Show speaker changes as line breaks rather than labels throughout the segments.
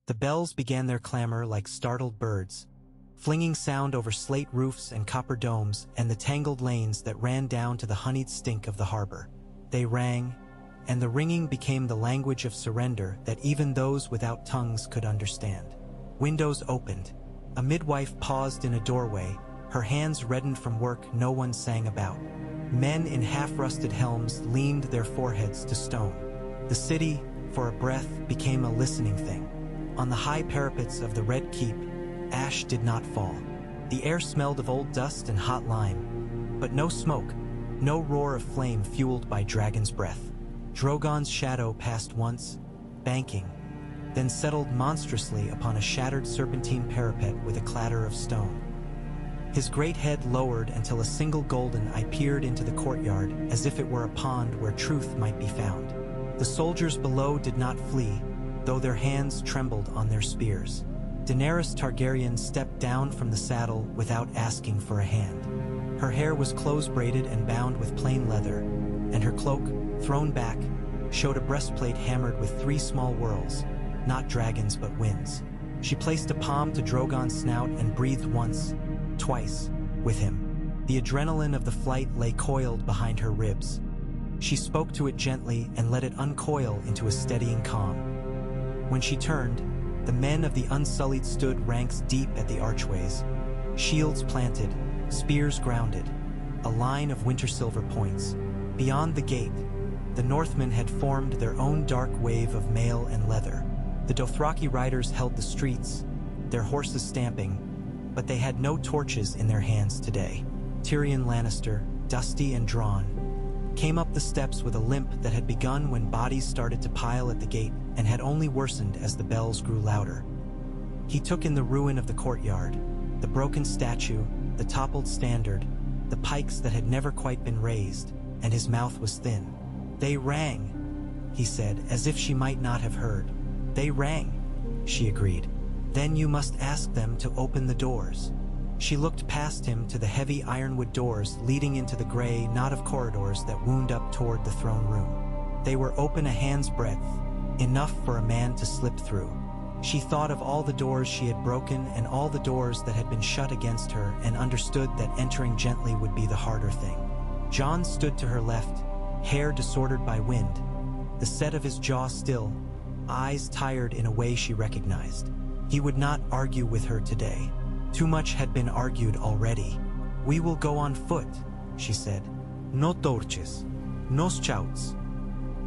The bells began their clamor like startled birds, flinging sound over slate roofs and copper domes and the tangled lanes that ran down to the honeyed stink of the harbor. They rang, and the ringing became the language of surrender that even those without tongues could understand. Windows opened. A midwife paused in a doorway, her hands reddened from work no one sang about. Men in half-rusted helms leaned their foreheads to stone. The city, for a breath, became a listening thing. On the high parapets of the Red Keep, ash did not fall. The air smelled of old dust and hot lime, but no smoke, no roar of flame fueled by dragon's breath. Drogon's shadow passed once, banking, then settled monstrously upon a shattered serpentine parapet with a clatter of stone. His great head lowered until a single golden eye peered into the courtyard as if it were a pond where truth might be found. The soldiers below did not flee, though their hands trembled on their spears. Daenerys Targaryen stepped down from the saddle without asking for a hand. Her hair was close-braided and bound with plain leather, and her cloak, thrown back, showed a breastplate hammered with 3 small whorls, not dragons but winds. She placed a palm to Drogon's snout and breathed once, twice, with him. The adrenaline of the flight lay coiled behind her ribs. She spoke to it gently and let it uncoil into a steadying calm. When she turned, the men of the Unsullied stood ranks deep at the archways, shields planted, spears grounded, a line of winter-silver points. Beyond the gate, the Northmen had formed their own dark wave of mail and leather. The Dothraki riders held the streets, their horses stamping, but they had no torches in their hands today. Tyrion Lannister, dusty and drawn, came up the steps with a limp that had begun when bodies started to pile at the gate and had only worsened as the bells grew louder. He took in the ruin of the courtyard, the broken statue, the toppled standard, the pikes that had never quite been raised, and his mouth was thin. "They rang," he said, as if she might not have heard. "They rang," she agreed. "Then you must ask them to open the doors." She looked past him to the heavy ironwood doors leading into the gray knot of corridors that wound up toward the throne room. They were open a hand's breadth, enough for a man to slip through. She thought of all the doors she had broken and all the doors that had been shut against her and understood that entering gently would be the harder thing. Jon stood to her left, hair disordered by wind, the set of his jaw still, eyes tired in a way she recognized. He would not argue with her today. Too much had been argued already. "We will go on foot," she said. "No torches, no shouts."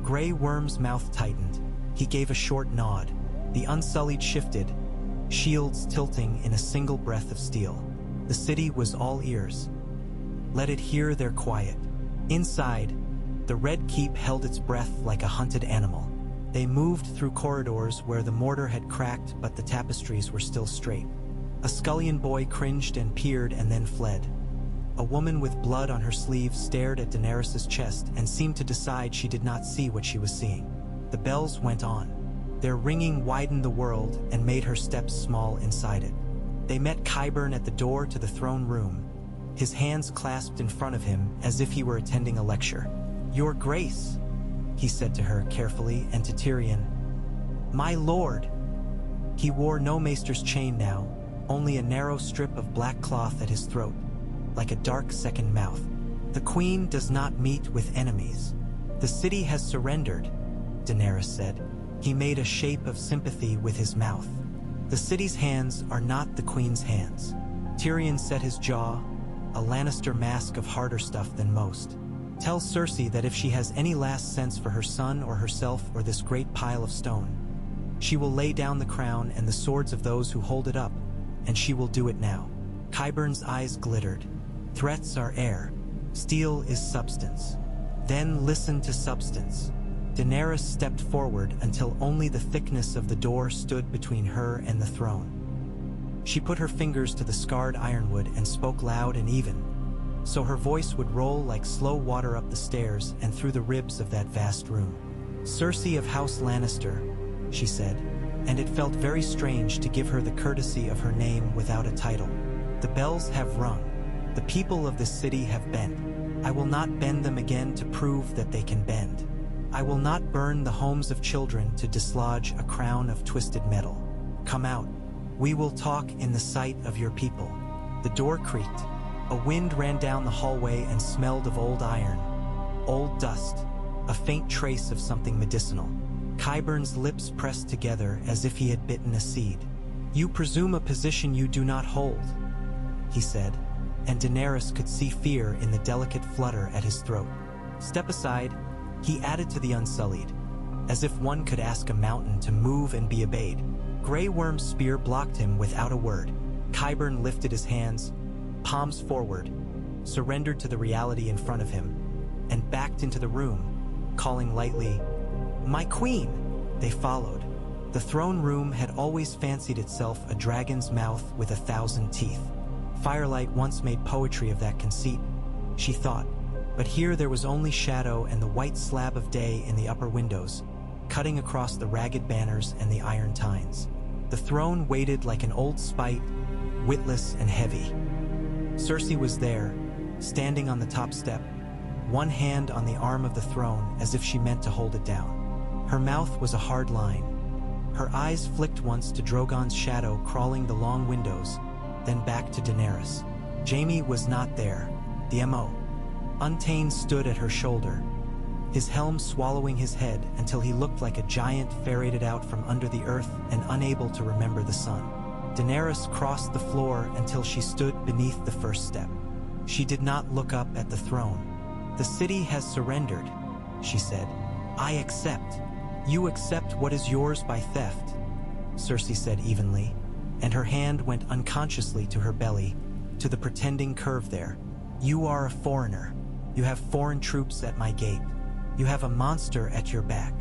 Grey Worm's mouth tightened. He gave a short nod. The Unsullied shifted, shields tilting in a single breath of steel. The city was all ears. Let it hear their quiet. Inside, the Red Keep held its breath like a hunted animal. They moved through corridors where the mortar had cracked but the tapestries were still straight. A scullion boy cringed and peered and then fled. A woman with blood on her sleeve stared at Daenerys' chest and seemed to decide she did not see what she was seeing. The bells went on. Their ringing widened the world and made her steps small inside it. They met Qyburn at the door to the throne room, his hands clasped in front of him as if he were attending a lecture. "Your Grace," he said to her carefully, and to Tyrion, "My lord." He wore no maester's chain now, only a narrow strip of black cloth at his throat, like a dark second mouth. "The queen does not meet with enemies. The city has surrendered," Daenerys said. He made a shape of sympathy with his mouth. "The city's hands are not the queen's hands." Tyrion set his jaw, a Lannister mask of harder stuff than most. "Tell Cersei that if she has any last sense for her son or herself or this great pile of stone, she will lay down the crown and the swords of those who hold it up, and she will do it now." Qyburn's eyes glittered. "Threats are air. Steel is substance. Then listen to substance." Daenerys stepped forward until only the thickness of the door stood between her and the throne. She put her fingers to the scarred ironwood and spoke loud and even, so her voice would roll like slow water up the stairs and through the ribs of that vast room. "Cersei of House Lannister," she said, and it felt very strange to give her the courtesy of her name without a title. "The bells have rung. The people of this city have bent. I will not bend them again to prove that they can bend. I will not burn the homes of children to dislodge a crown of twisted metal. Come out. We will talk in the sight of your people." The door creaked. A wind ran down the hallway and smelled of old iron, old dust, a faint trace of something medicinal. Qyburn's lips pressed together as if he had bitten a seed. "You presume a position you do not hold," he said, and Daenerys could see fear in the delicate flutter at his throat. "Step aside," he added to the Unsullied, as if one could ask a mountain to move and be obeyed. Grey Worm's spear blocked him without a word. Qyburn lifted his hands, palms forward, surrendered to the reality in front of him, and backed into the room, calling lightly, "My queen!" They followed. The throne room had always fancied itself a dragon's mouth with 1,000 teeth. Firelight once made poetry of that conceit, she thought, but here there was only shadow and the white slab of day in the upper windows, cutting across the ragged banners and the iron tines. The throne waited like an old spite, witless and heavy. Cersei was there, standing on the top step, one hand on the arm of the throne as if she meant to hold it down. Her mouth was a hard line. Her eyes flicked once to Drogon's shadow crawling the long windows, then back to Daenerys. Jaime was not there. The M.O. Untamed stood at her shoulder, his helm swallowing his head until he looked like a giant ferreted out from under the earth and unable to remember the sun. Daenerys crossed the floor until she stood beneath the first step. She did not look up at the throne. "The city has surrendered," she said. "I accept." "You accept what is yours by theft," Cersei said evenly, and her hand went unconsciously to her belly, to the pretending curve there. "You are a foreigner. You have foreign troops at my gate. You have a monster at your back."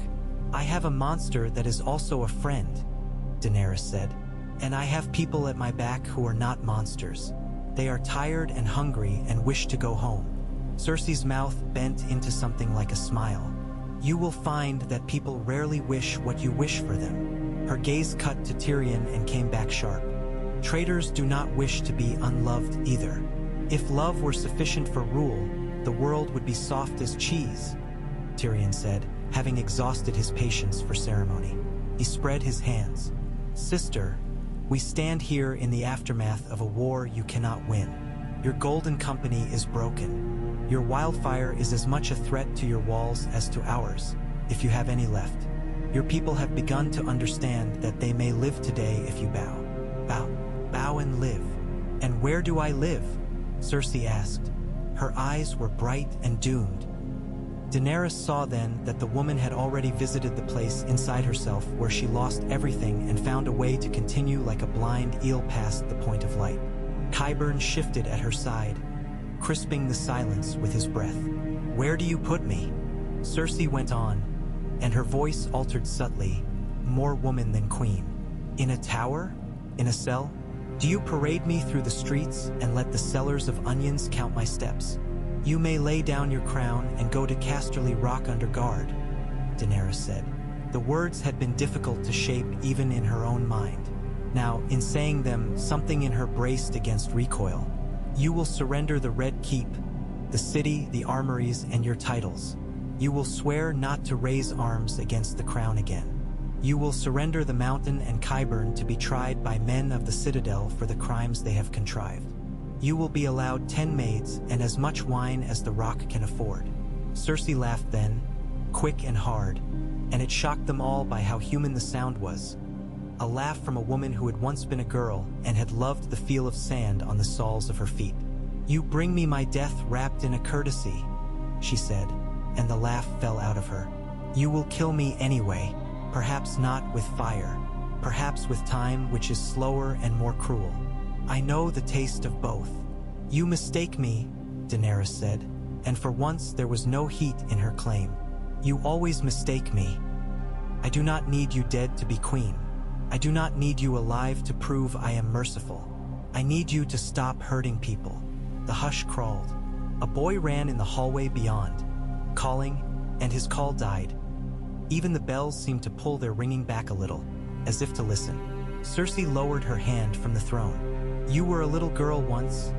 "I have a monster that is also a friend," Daenerys said, "and I have people at my back who are not monsters. They are tired and hungry and wish to go home." Cersei's mouth bent into something like a smile. "You will find that people rarely wish what you wish for them." Her gaze cut to Tyrion and came back sharp. "Traitors do not wish to be unloved either. If love were sufficient for rule, the world would be soft as cheese," Tyrion said, having exhausted his patience for ceremony. He spread his hands. "Sister, we stand here in the aftermath of a war you cannot win. Your golden company is broken. Your wildfire is as much a threat to your walls as to ours, if you have any left. Your people have begun to understand that they may live today if you bow. Bow. Bow and live." "And where do I live?" Cersei asked. Her eyes were bright and doomed. Daenerys saw then that the woman had already visited the place inside herself where she lost everything and found a way to continue like a blind eel past the point of light. Qyburn shifted at her side, crisping the silence with his breath. "Where do you put me?" Cersei went on, and her voice altered subtly, more woman than queen. "In a tower? In a cell? Do you parade me through the streets and let the sellers of onions count my steps? You may lay down your crown and go to Casterly Rock under guard," Daenerys said. The words had been difficult to shape even in her own mind. Now, in saying them, something in her braced against recoil. "You will surrender the Red Keep, the city, the armories, and your titles. You will swear not to raise arms against the crown again. You will surrender the mountain and Qyburn to be tried by men of the Citadel for the crimes they have contrived. You will be allowed 10 maids and as much wine as the rock can afford." Cersei laughed then, quick and hard, and it shocked them all by how human the sound was. A laugh from a woman who had once been a girl and had loved the feel of sand on the soles of her feet. "You bring me my death wrapped in a courtesy," she said, and the laugh fell out of her. "You will kill me anyway, perhaps not with fire, perhaps with time which is slower and more cruel. I know the taste of both." "You mistake me," Daenerys said, and for once there was no heat in her claim. "You always mistake me. I do not need you dead to be queen. I do not need you alive to prove I am merciful. I need you to stop hurting people." The hush crawled. A boy ran in the hallway beyond, calling, and his call died. Even the bells seemed to pull their ringing back a little, as if to listen. Cersei lowered her hand from the throne. "You were a little girl once,"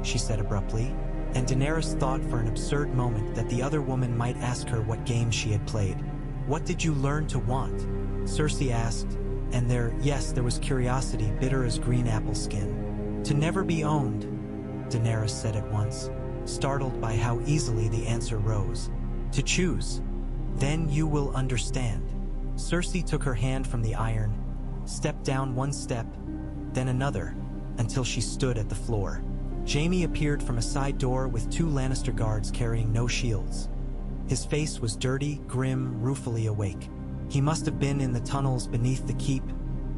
she said abruptly, and Daenerys thought for an absurd moment that the other woman might ask her what game she had played. "What did you learn to want?" Cersei asked, And yes, there was curiosity, bitter as green apple skin. To never be owned, Daenerys said at once, startled by how easily the answer rose. To choose. Then you will understand. Cersei took her hand from the iron, stepped down one step, then another, until she stood at the floor. Jaime appeared from a side door with 2 Lannister guards carrying no shields. His face was dirty, grim, ruefully awake. He must have been in the tunnels beneath the keep,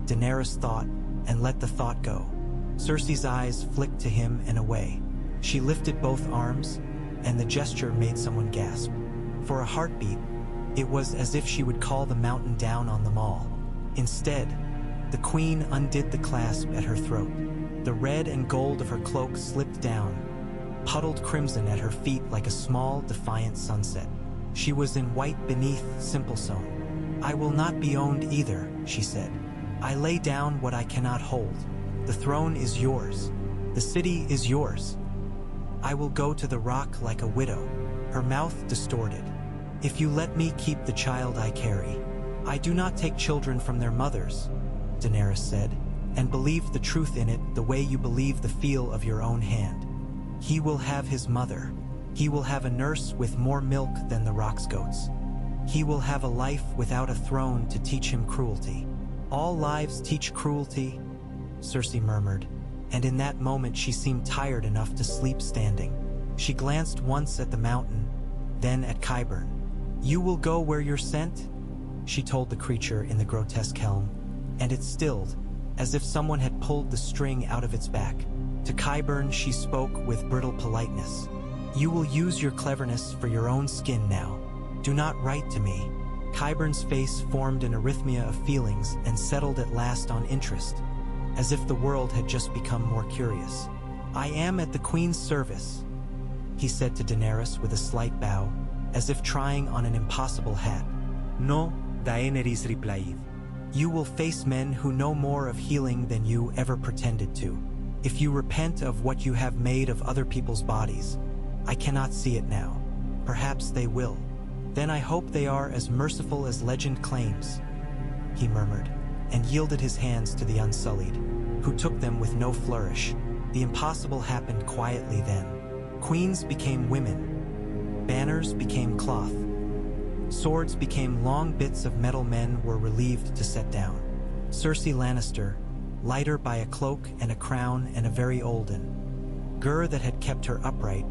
Daenerys thought, and let the thought go. Cersei's eyes flicked to him and away. She lifted both arms, and the gesture made someone gasp. For a heartbeat, it was as if she would call the mountain down on them all. Instead, the queen undid the clasp at her throat. The red and gold of her cloak slipped down, puddled crimson at her feet like a small, defiant sunset. She was in white beneath, simple sewn. I will not be owned either, she said. I lay down what I cannot hold. The throne is yours. The city is yours. I will go to the rock like a widow, her mouth distorted. If you let me keep the child I carry. I do not take children from their mothers, Daenerys said, and believed the truth in it the way you believe the feel of your own hand. He will have his mother. He will have a nurse with more milk than the rock's goats. He will have a life without a throne to teach him cruelty. All lives teach cruelty, Cersei murmured, and in that moment she seemed tired enough to sleep standing. She glanced once at the mountain, then at Qyburn. You will go where you're sent, she told the creature in the grotesque helm, and it stilled, as if someone had pulled the string out of its back. To Qyburn she spoke with brittle politeness. You will use your cleverness for your own skin now. Do not write to me. Qyburn's face formed an arrhythmia of feelings and settled at last on interest, as if the world had just become more curious. I am at the Queen's service, he said to Daenerys with a slight bow, as if trying on an impossible hat. No, Daenerys replied. You will face men who know more of healing than you ever pretended to. If you repent of what you have made of other people's bodies, I cannot see it now. Perhaps they will. Then I hope they are as merciful as legend claims, he murmured, and yielded his hands to the Unsullied, who took them with no flourish. The impossible happened quietly then. Queens became women. Banners became cloth. Swords became long bits of metal men were relieved to set down. Cersei Lannister, lighter by a cloak and a crown and a very olden gur that had kept her upright,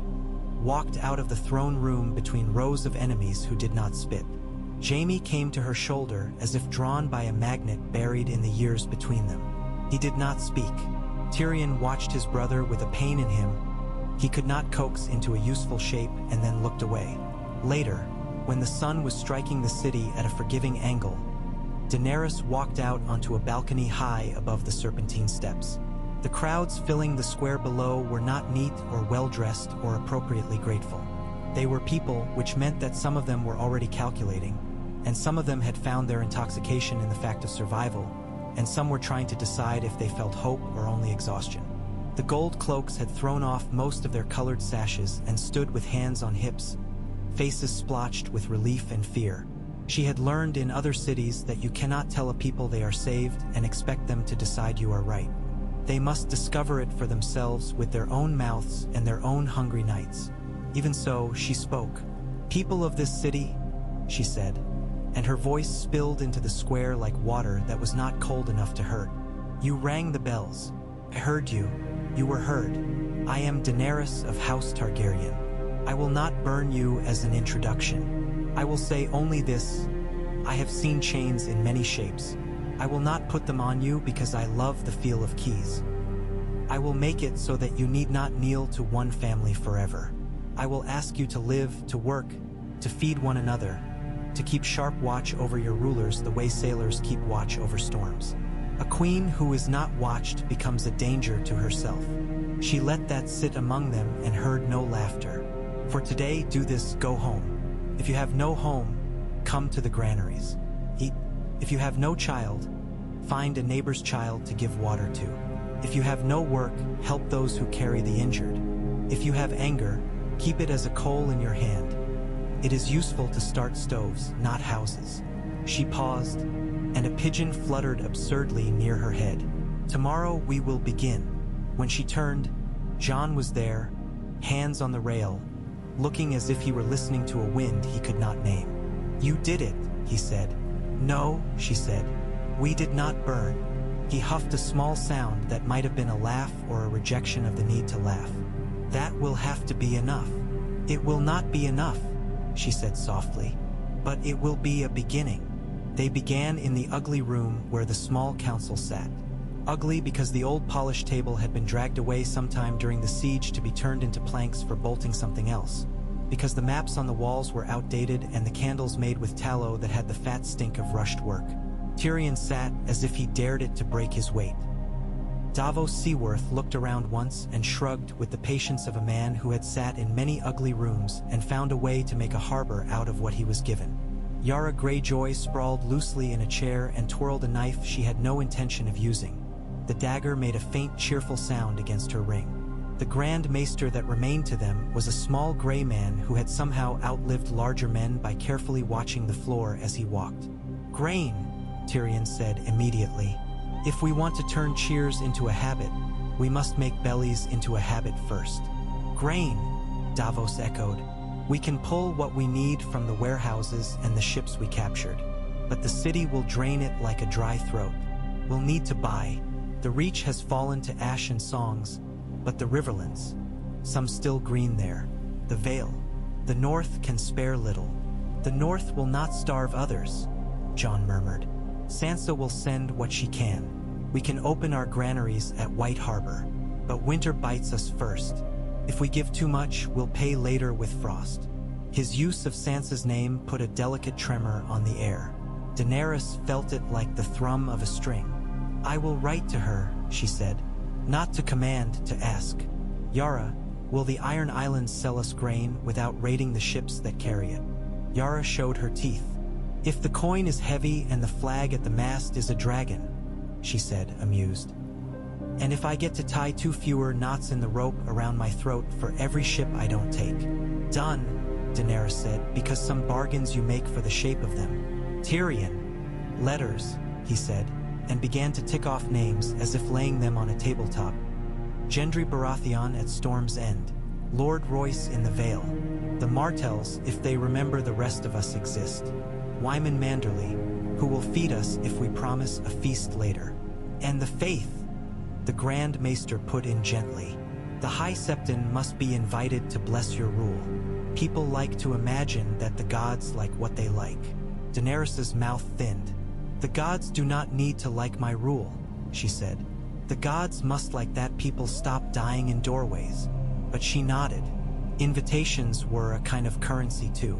walked out of the throne room between rows of enemies who did not spit. Jaime came to her shoulder as if drawn by a magnet buried in the years between them. He did not speak. Tyrion watched his brother with a pain in him he could not coax into a useful shape and then looked away. Later, when the sun was striking the city at a forgiving angle, Daenerys walked out onto a balcony high above the Serpentine steps. The crowds filling the square below were not neat or well-dressed or appropriately grateful. They were people, which meant that some of them were already calculating, and some of them had found their intoxication in the fact of survival, and some were trying to decide if they felt hope or only exhaustion. The gold cloaks had thrown off most of their colored sashes and stood with hands on hips, faces splotched with relief and fear. She had learned in other cities that you cannot tell a people they are saved and expect them to decide you are right. They must discover it for themselves with their own mouths and their own hungry nights. Even so, she spoke. People of this city, she said, and her voice spilled into the square like water that was not cold enough to hurt. You rang the bells. I heard you. You were heard. I am Daenerys of House Targaryen. I will not burn you as an introduction. I will say only this. I have seen chains in many shapes. I will not put them on you because I love the feel of keys. I will make it so that you need not kneel to one family forever. I will ask you to live, to work, to feed one another, to keep sharp watch over your rulers the way sailors keep watch over storms. A queen who is not watched becomes a danger to herself. She let that sit among them and heard no laughter. For today, do this, go home. If you have no home, come to the granaries. Eat. If you have no child, find a neighbor's child to give water to. If you have no work, help those who carry the injured. If you have anger, keep it as a coal in your hand. It is useful to start stoves, not houses. She paused, and a pigeon fluttered absurdly near her head. "Tomorrow we will begin." When she turned, John was there, hands on the rail, looking as if he were listening to a wind he could not name. "You did it," he said. "No," she said. "We did not burn." He huffed a small sound that might have been a laugh or a rejection of the need to laugh. "That will have to be enough." "It will not be enough," she said softly. "But it will be a beginning." They began in the ugly room where the small council sat. Ugly because the old polished table had been dragged away sometime during the siege to be turned into planks for bolting something else. Because the maps on the walls were outdated and the candles made with tallow that had the fat stink of rushed work. Tyrion sat as if he dared it to break his weight. Davos Seaworth looked around once and shrugged with the patience of a man who had sat in many ugly rooms and found a way to make a harbor out of what he was given. Yara Greyjoy sprawled loosely in a chair and twirled a knife she had no intention of using. The dagger made a faint, cheerful sound against her ring. The Grand Maester that remained to them was a small gray man who had somehow outlived larger men by carefully watching the floor as he walked. "Grain," Tyrion said immediately. "If we want to turn cheers into a habit, we must make bellies into a habit first." "Grain," Davos echoed. "We can pull what we need from the warehouses and the ships we captured, but the city will drain it like a dry throat. We'll need to buy. The Reach has fallen to ash and songs, but the riverlands, some still green there, the Vale, the North can spare little." "The North will not starve others," Jon murmured. "Sansa will send what she can. We can open our granaries at White Harbor, but winter bites us first. If we give too much, we'll pay later with frost." His use of Sansa's name put a delicate tremor on the air. Daenerys felt it like the thrum of a string. "I will write to her," she said. "Not to command, to ask. Yara, will the Iron Islands sell us grain without raiding the ships that carry it?" Yara showed her teeth. "If the coin is heavy and the flag at the mast is a dragon," she said, amused. "And if I get to tie 2 fewer knots in the rope around my throat for every ship I don't take." "Done," Daenerys said, "because some bargains you make for the shape of them." "Tyrion." "Letters," he said, and began to tick off names as if laying them on a tabletop. "Gendry Baratheon at Storm's End. Lord Royce in the Vale. The Martells, if they remember the rest of us exist. Wyman Manderley, who will feed us if we promise a feast later. And the Faith," the Grand Maester put in gently. "The High Septon must be invited to bless your rule. People like to imagine that the gods like what they like." Daenerys's mouth thinned. "The gods do not need to like my rule," she said. "The gods must like that people stop dying in doorways." But she nodded. Invitations were a kind of currency too.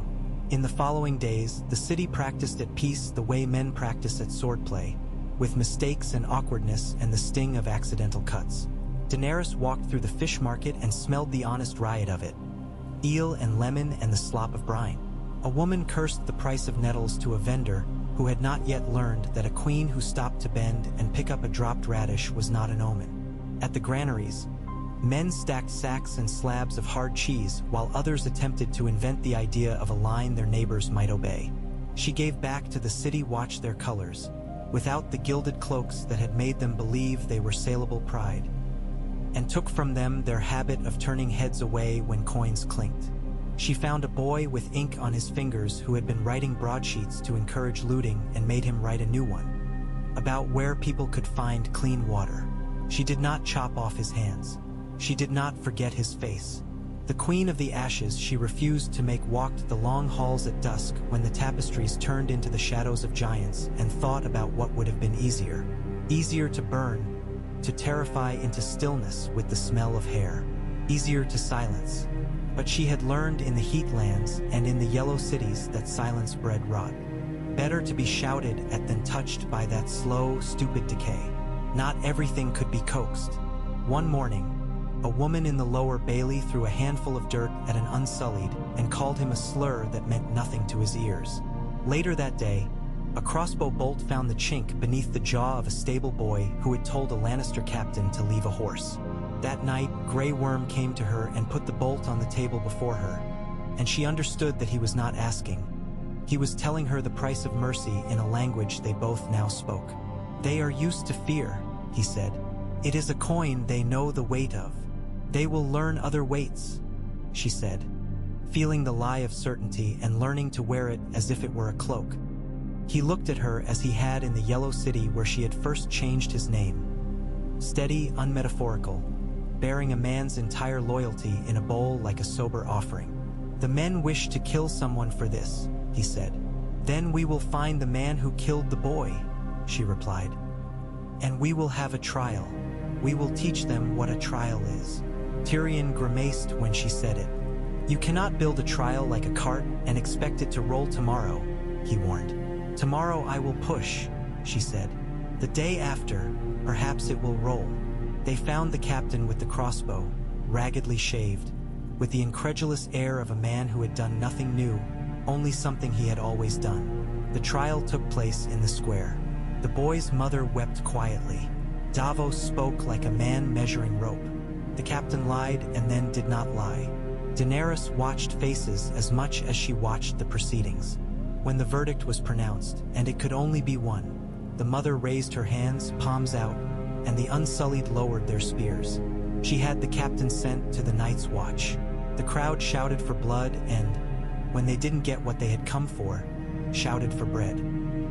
In the following days, the city practiced at peace the way men practice at swordplay, with mistakes and awkwardness and the sting of accidental cuts. Daenerys walked through the fish market and smelled the honest riot of it. Eel and lemon and the slop of brine. A woman cursed the price of nettles to a vendor who had not yet learned that a queen who stopped to bend and pick up a dropped radish was not an omen. At the granaries, men stacked sacks and slabs of hard cheese while others attempted to invent the idea of a line their neighbors might obey. She gave back to the city watch their colors, without the gilded cloaks that had made them believe they were saleable pride, and took from them their habit of turning heads away when coins clinked. She found a boy with ink on his fingers who had been writing broadsheets to encourage looting and made him write a new one, about where people could find clean water. She did not chop off his hands. She did not forget his face. The Queen of the Ashes she refused to make walked the long halls at dusk when the tapestries turned into the shadows of giants and thought about what would have been easier. Easier to burn, to terrify into stillness with the smell of hair. Easier to silence. But she had learned in the Heatlands and in the Yellow Cities that silence bred rot. Better to be shouted at than touched by that slow, stupid decay. Not everything could be coaxed. One morning, a woman in the Lower Bailey threw a handful of dirt at an Unsullied and called him a slur that meant nothing to his ears. Later that day, a crossbow bolt found the chink beneath the jaw of a stable boy who had told a Lannister captain to leave a horse. That night, Grey Worm came to her and put the bolt on the table before her, and she understood that he was not asking, He was telling her the price of mercy in a language they both now spoke. "They are used to fear," he said. "It is a coin they know the weight of. They will learn other weights," she said, feeling the lie of certainty and learning to wear it as if it were a cloak. He looked at her as he had in the Yellow City where she had first changed his name. Steady, unmetaphorical, bearing a man's entire loyalty in a bowl like a sober offering. "The men wish to kill someone for this," he said. "Then we will find the man who killed the boy," she replied. "And we will have a trial. We will teach them what a trial is." Tyrion grimaced when she said it. "You cannot build a trial like a cart and expect it to roll tomorrow," he warned. "Tomorrow I will push," she said. "The day after, perhaps it will roll." They found the captain with the crossbow, raggedly shaved, with the incredulous air of a man who had done nothing new, only something he had always done. The trial took place in the square. The boy's mother wept quietly. Davos spoke like a man measuring rope. The captain lied and then did not lie. Daenerys watched faces as much as she watched the proceedings. When the verdict was pronounced, and it could only be one, the mother raised her hands, palms out, and the Unsullied lowered their spears. She had the captain sent to the Night's Watch. The crowd shouted for blood and, when they didn't get what they had come for, shouted for bread.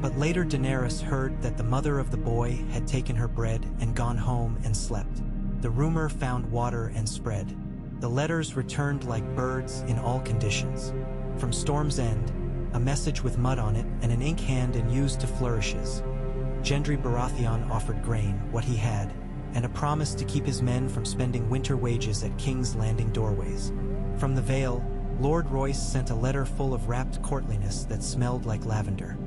But later Daenerys heard that the mother of the boy had taken her bread and gone home and slept. The rumor found water and spread. The letters returned like birds in all conditions. From Storm's End, a message with mud on it and an ink hand and used to flourishes. Gendry Baratheon offered grain, what he had, and a promise to keep his men from spending winter wages at King's Landing doorways. From the Vale, Lord Royce sent a letter full of rapt courtliness that smelled like lavender.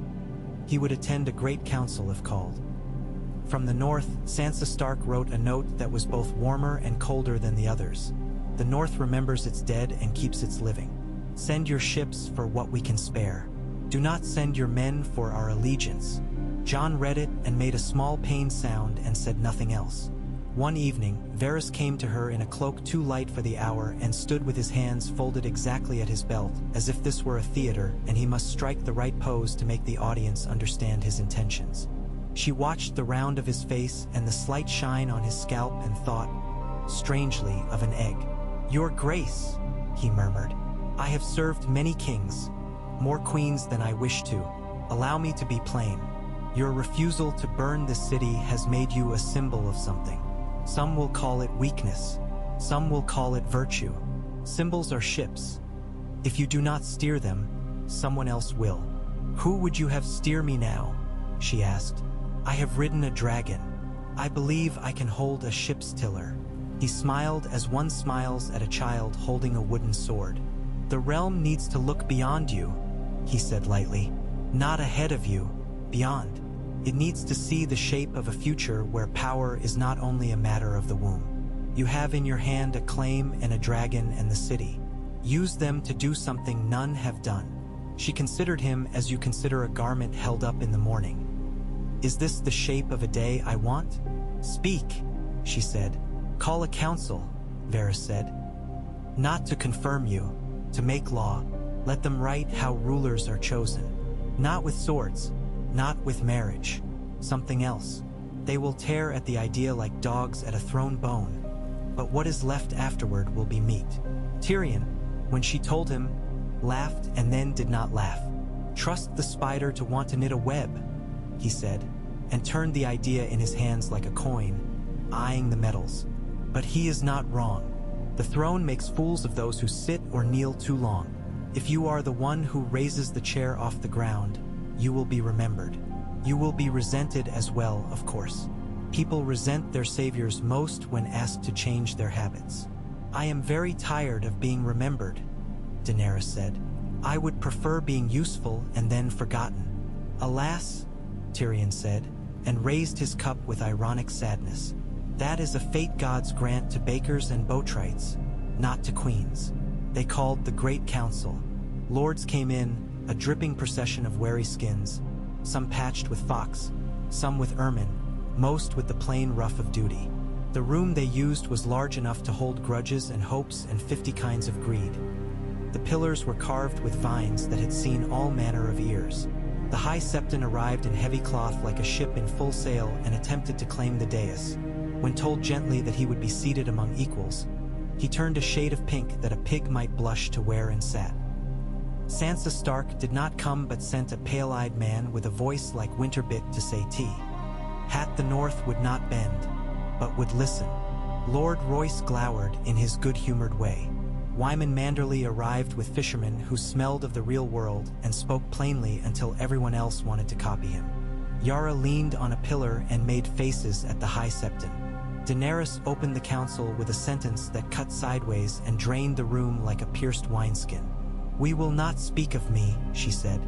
He would attend a great council if called. From the north, Sansa Stark wrote a note that was both warmer and colder than the others. "The North remembers its dead and keeps its living. Send your ships for what we can spare. Do not send your men for our allegiance." Jon read it and made a small pained sound and said nothing else. One evening, Varys came to her in a cloak too light for the hour and stood with his hands folded exactly at his belt, as if this were a theater and he must strike the right pose to make the audience understand his intentions. She watched the round of his face and the slight shine on his scalp and thought, strangely, of an egg. "Your Grace," he murmured, "I have served many kings, more queens than I wish to. Allow me to be plain. Your refusal to burn this city has made you a symbol of something. Some will call it weakness. Some will call it virtue. Symbols are ships. If you do not steer them, someone else will. Who would you have steer me now?" she asked. "I have ridden a dragon. I believe I can hold a ship's tiller." He smiled as one smiles at a child holding a wooden sword. "The realm needs to look beyond you," he said lightly. "Not ahead of you, beyond. It needs to see the shape of a future where power is not only a matter of the womb. You have in your hand a claim and a dragon and the city. Use them to do something none have done." She considered him as you consider a garment held up in the morning. "Is this the shape of a day I want?" "Speak," she said. "Call a council," Varys said. "Not to confirm you, to make law. Let them write how rulers are chosen. Not with swords, not with marriage. Something else. They will tear at the idea like dogs at a thrown bone. But what is left afterward will be meat." Tyrion, when she told him, laughed and then did not laugh. "Trust the spider to want to knit a web," he said, and turned the idea in his hands like a coin, eyeing the metals. "But he is not wrong. The throne makes fools of those who sit or kneel too long. If you are the one who raises the chair off the ground, you will be remembered. You will be resented as well, of course. People resent their saviors most when asked to change their habits." "I am very tired of being remembered," Daenerys said. "I would prefer being useful and then forgotten." "Alas," Tyrion said, and raised his cup with ironic sadness. "That is a fate gods grant to bakers and bowtrites, not to queens." They called the Great Council. Lords came in, a dripping procession of wary skins, some patched with fox, some with ermine, most with the plain ruff of duty. The room they used was large enough to hold grudges and hopes and 50 kinds of greed. The pillars were carved with vines that had seen all manner of ears. The High Septon arrived in heavy cloth like a ship in full sail and attempted to claim the dais. When told gently that he would be seated among equals, he turned a shade of pink that a pig might blush to wear and sat. Sansa Stark did not come but sent a pale-eyed man with a voice like winterbit to say tea. Hat the North would not bend, but would listen. Lord Royce glowered in his good-humored way. Wyman Manderley arrived with fishermen who smelled of the real world and spoke plainly until everyone else wanted to copy him. Yara leaned on a pillar and made faces at the High Septon. Daenerys opened the council with a sentence that cut sideways and drained the room like a pierced wineskin. "We will not speak of me," she said.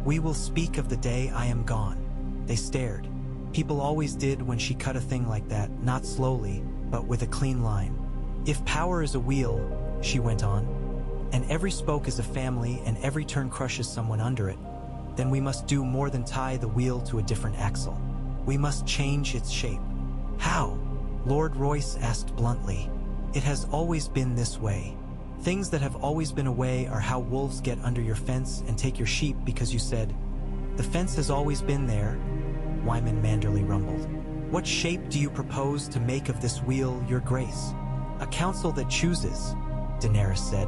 "We will speak of the day I am gone." They stared. People always did when she cut a thing like that, not slowly, but with a clean line. "If power is a wheel," she went on, "and every spoke is a family and every turn crushes someone under it, then we must do more than tie the wheel to a different axle. We must change its shape." "How?" Lord Royce asked bluntly. "It has always been this way. Things that have always been a way are how wolves get under your fence and take your sheep because you said, 'The fence has always been there,'" Wyman Manderley rumbled. "What shape do you propose to make of this wheel, your grace?" "A council that chooses," Daenerys said.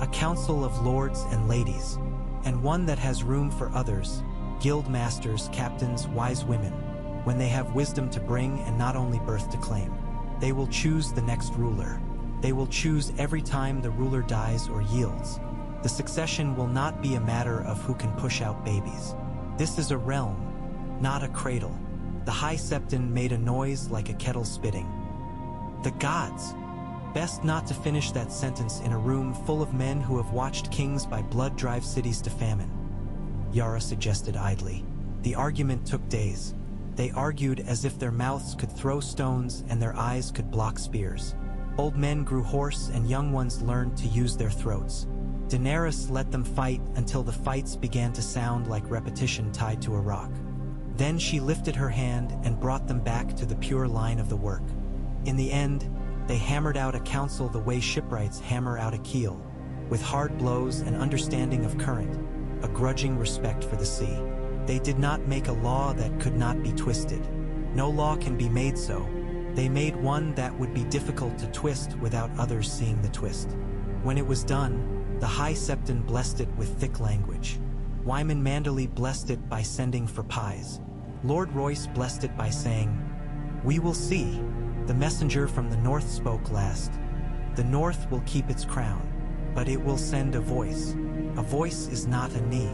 "A council of lords and ladies, and one that has room for others, guild masters, captains, wise women, when they have wisdom to bring and not only birth to claim. They will choose the next ruler. They will choose every time the ruler dies or yields. The succession will not be a matter of who can push out babies. This is a realm, not a cradle." The High Septon made a noise like a kettle spitting. "The gods!" Best not to finish that sentence in a room full of men who have watched kings by blood drive cities to famine, Yara suggested idly. The argument took days. They argued as if their mouths could throw stones and their eyes could block spears. Old men grew hoarse and young ones learned to use their throats. Daenerys let them fight until the fights began to sound like repetition tied to a rock. Then she lifted her hand and brought them back to the pure line of the work. In the end, they hammered out a council the way shipwrights hammer out a keel, with hard blows and understanding of current, a grudging respect for the sea. They did not make a law that could not be twisted. No law can be made so. They made one that would be difficult to twist without others seeing the twist. When it was done, the High Septon blessed it with thick language. Wyman Manderley blessed it by sending for pies. Lord Royce blessed it by saying, "We will see." The messenger from the North spoke last. "The North will keep its crown, but it will send a voice. A voice is not a knee.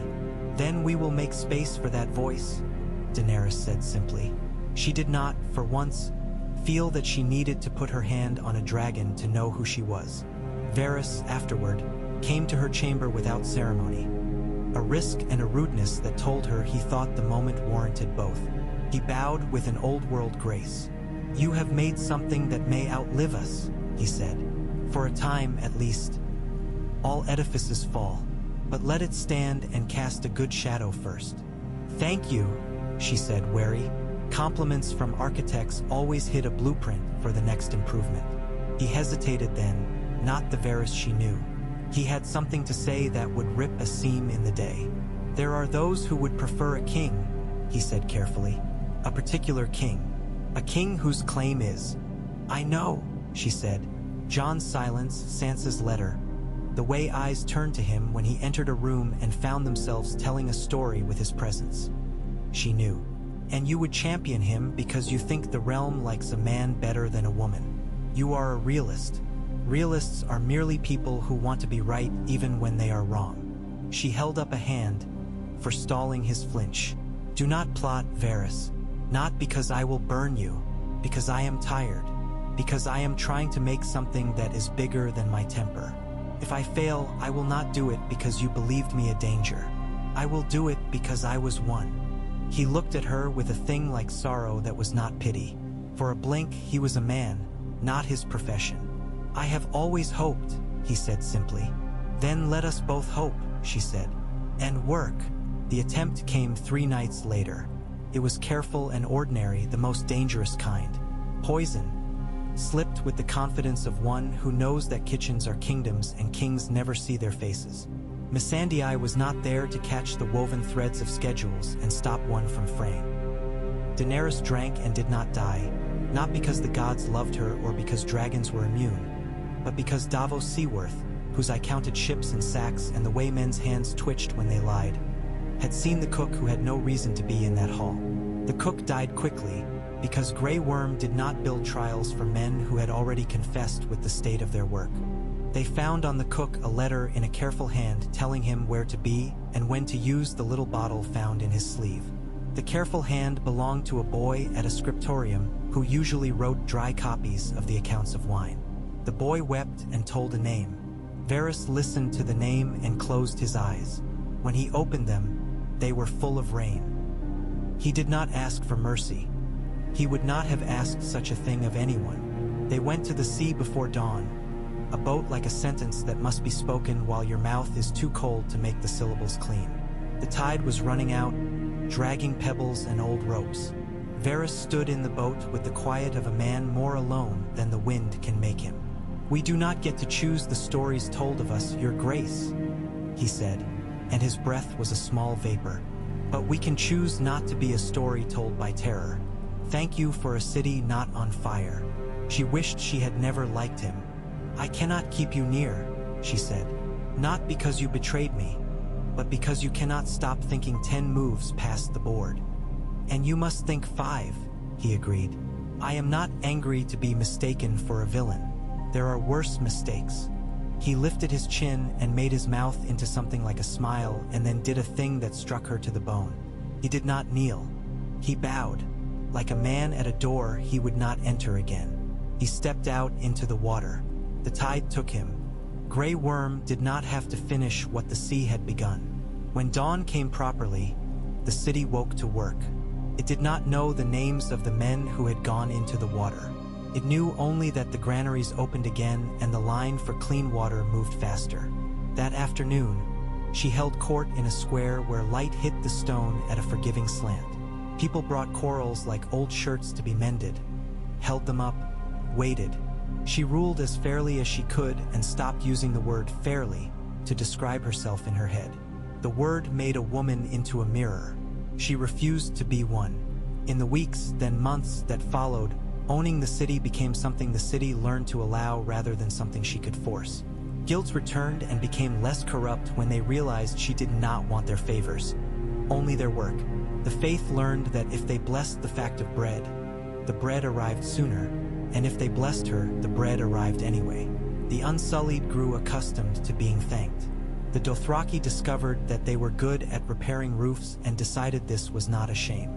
Then we will make space for that voice," Daenerys said simply. She did not, for once, feel that she needed to put her hand on a dragon to know who she was. Varys, afterward, came to her chamber without ceremony. A risk and a rudeness that told her he thought the moment warranted both. He bowed with an old-world grace. "You have made something that may outlive us," he said. "For a time, at least. All edifices fall, but let it stand and cast a good shadow first." "Thank you," she said, wary. Compliments from architects always hid a blueprint for the next improvement. He hesitated then, not the Varys she knew. He had something to say that would rip a seam in the day. "There are those who would prefer a king," he said carefully. "A particular king. A king whose claim is—" "I know," she said. Jon's silence, Sansa's letter. The way eyes turned to him when he entered a room and found themselves telling a story with his presence. She knew. "And you would champion him because you think the realm likes a man better than a woman. You are a realist. Realists are merely people who want to be right even when they are wrong." She held up a hand, forestalling his flinch. "Do not plot, Varys. Not because I will burn you, because I am tired, because I am trying to make something that is bigger than my temper. If I fail, I will not do it because you believed me a danger. I will do it because I was one." He looked at her with a thing like sorrow that was not pity. For a blink, he was a man, not his profession. "I have always hoped," he said simply. "Then let us both hope," she said. "And work." The attempt came 3 nights later. It was careful and ordinary, the most dangerous kind. Poison. slipped with the confidence of one who knows that kitchens are kingdoms and kings never see their faces. Missandei was not there to catch the woven threads of schedules and stop one from fraying. Daenerys drank and did not die, not because the gods loved her or because dragons were immune, but because Davos Seaworth, whose eye counted ships and sacks and the way men's hands twitched when they lied, had seen the cook who had no reason to be in that hall. The cook died quickly, because Grey Worm did not build trials for men who had already confessed with the state of their work. They found on the cook a letter in a careful hand telling him where to be and when to use the little bottle found in his sleeve. The careful hand belonged to a boy at a scriptorium who usually wrote dry copies of the accounts of wine. The boy wept and told a name. Varys listened to the name and closed his eyes. When he opened them, they were full of rain. He did not ask for mercy. He would not have asked such a thing of anyone. They went to the sea before dawn, a boat like a sentence that must be spoken while your mouth is too cold to make the syllables clean. The tide was running out, dragging pebbles and old ropes. Varys stood in the boat with the quiet of a man more alone than the wind can make him. "We do not get to choose the stories told of us, Your Grace," he said, and his breath was a small vapor. "But we can choose not to be a story told by terror. Thank you for a city not on fire." She wished she had never liked him. "I cannot keep you near," she said. "Not because you betrayed me, but because you cannot stop thinking 10 moves past the board." "And you must think 5, he agreed. "I am not angry to be mistaken for a villain. There are worse mistakes." He lifted his chin and made his mouth into something like a smile and then did a thing that struck her to the bone. He did not kneel. He bowed. Like a man at a door he would not enter again. He stepped out into the water. The tide took him. Grey Worm did not have to finish what the sea had begun. When dawn came properly, the city woke to work. It did not know the names of the men who had gone into the water. It knew only that the granaries opened again and the line for clean water moved faster. That afternoon, she held court in a square where light hit the stone at a forgiving slant. People brought quarrels like old shirts to be mended, held them up, waited. She ruled as fairly as she could and stopped using the word fairly to describe herself in her head. The word made a woman into a mirror. She refused to be one. In the weeks, then months that followed, owning the city became something the city learned to allow rather than something she could force. Guilds returned and became less corrupt when they realized she did not want their favors, only their work. The faith learned that if they blessed the fact of bread, the bread arrived sooner, and if they blessed her, the bread arrived anyway. The Unsullied grew accustomed to being thanked. The Dothraki discovered that they were good at repairing roofs and decided this was not a shame.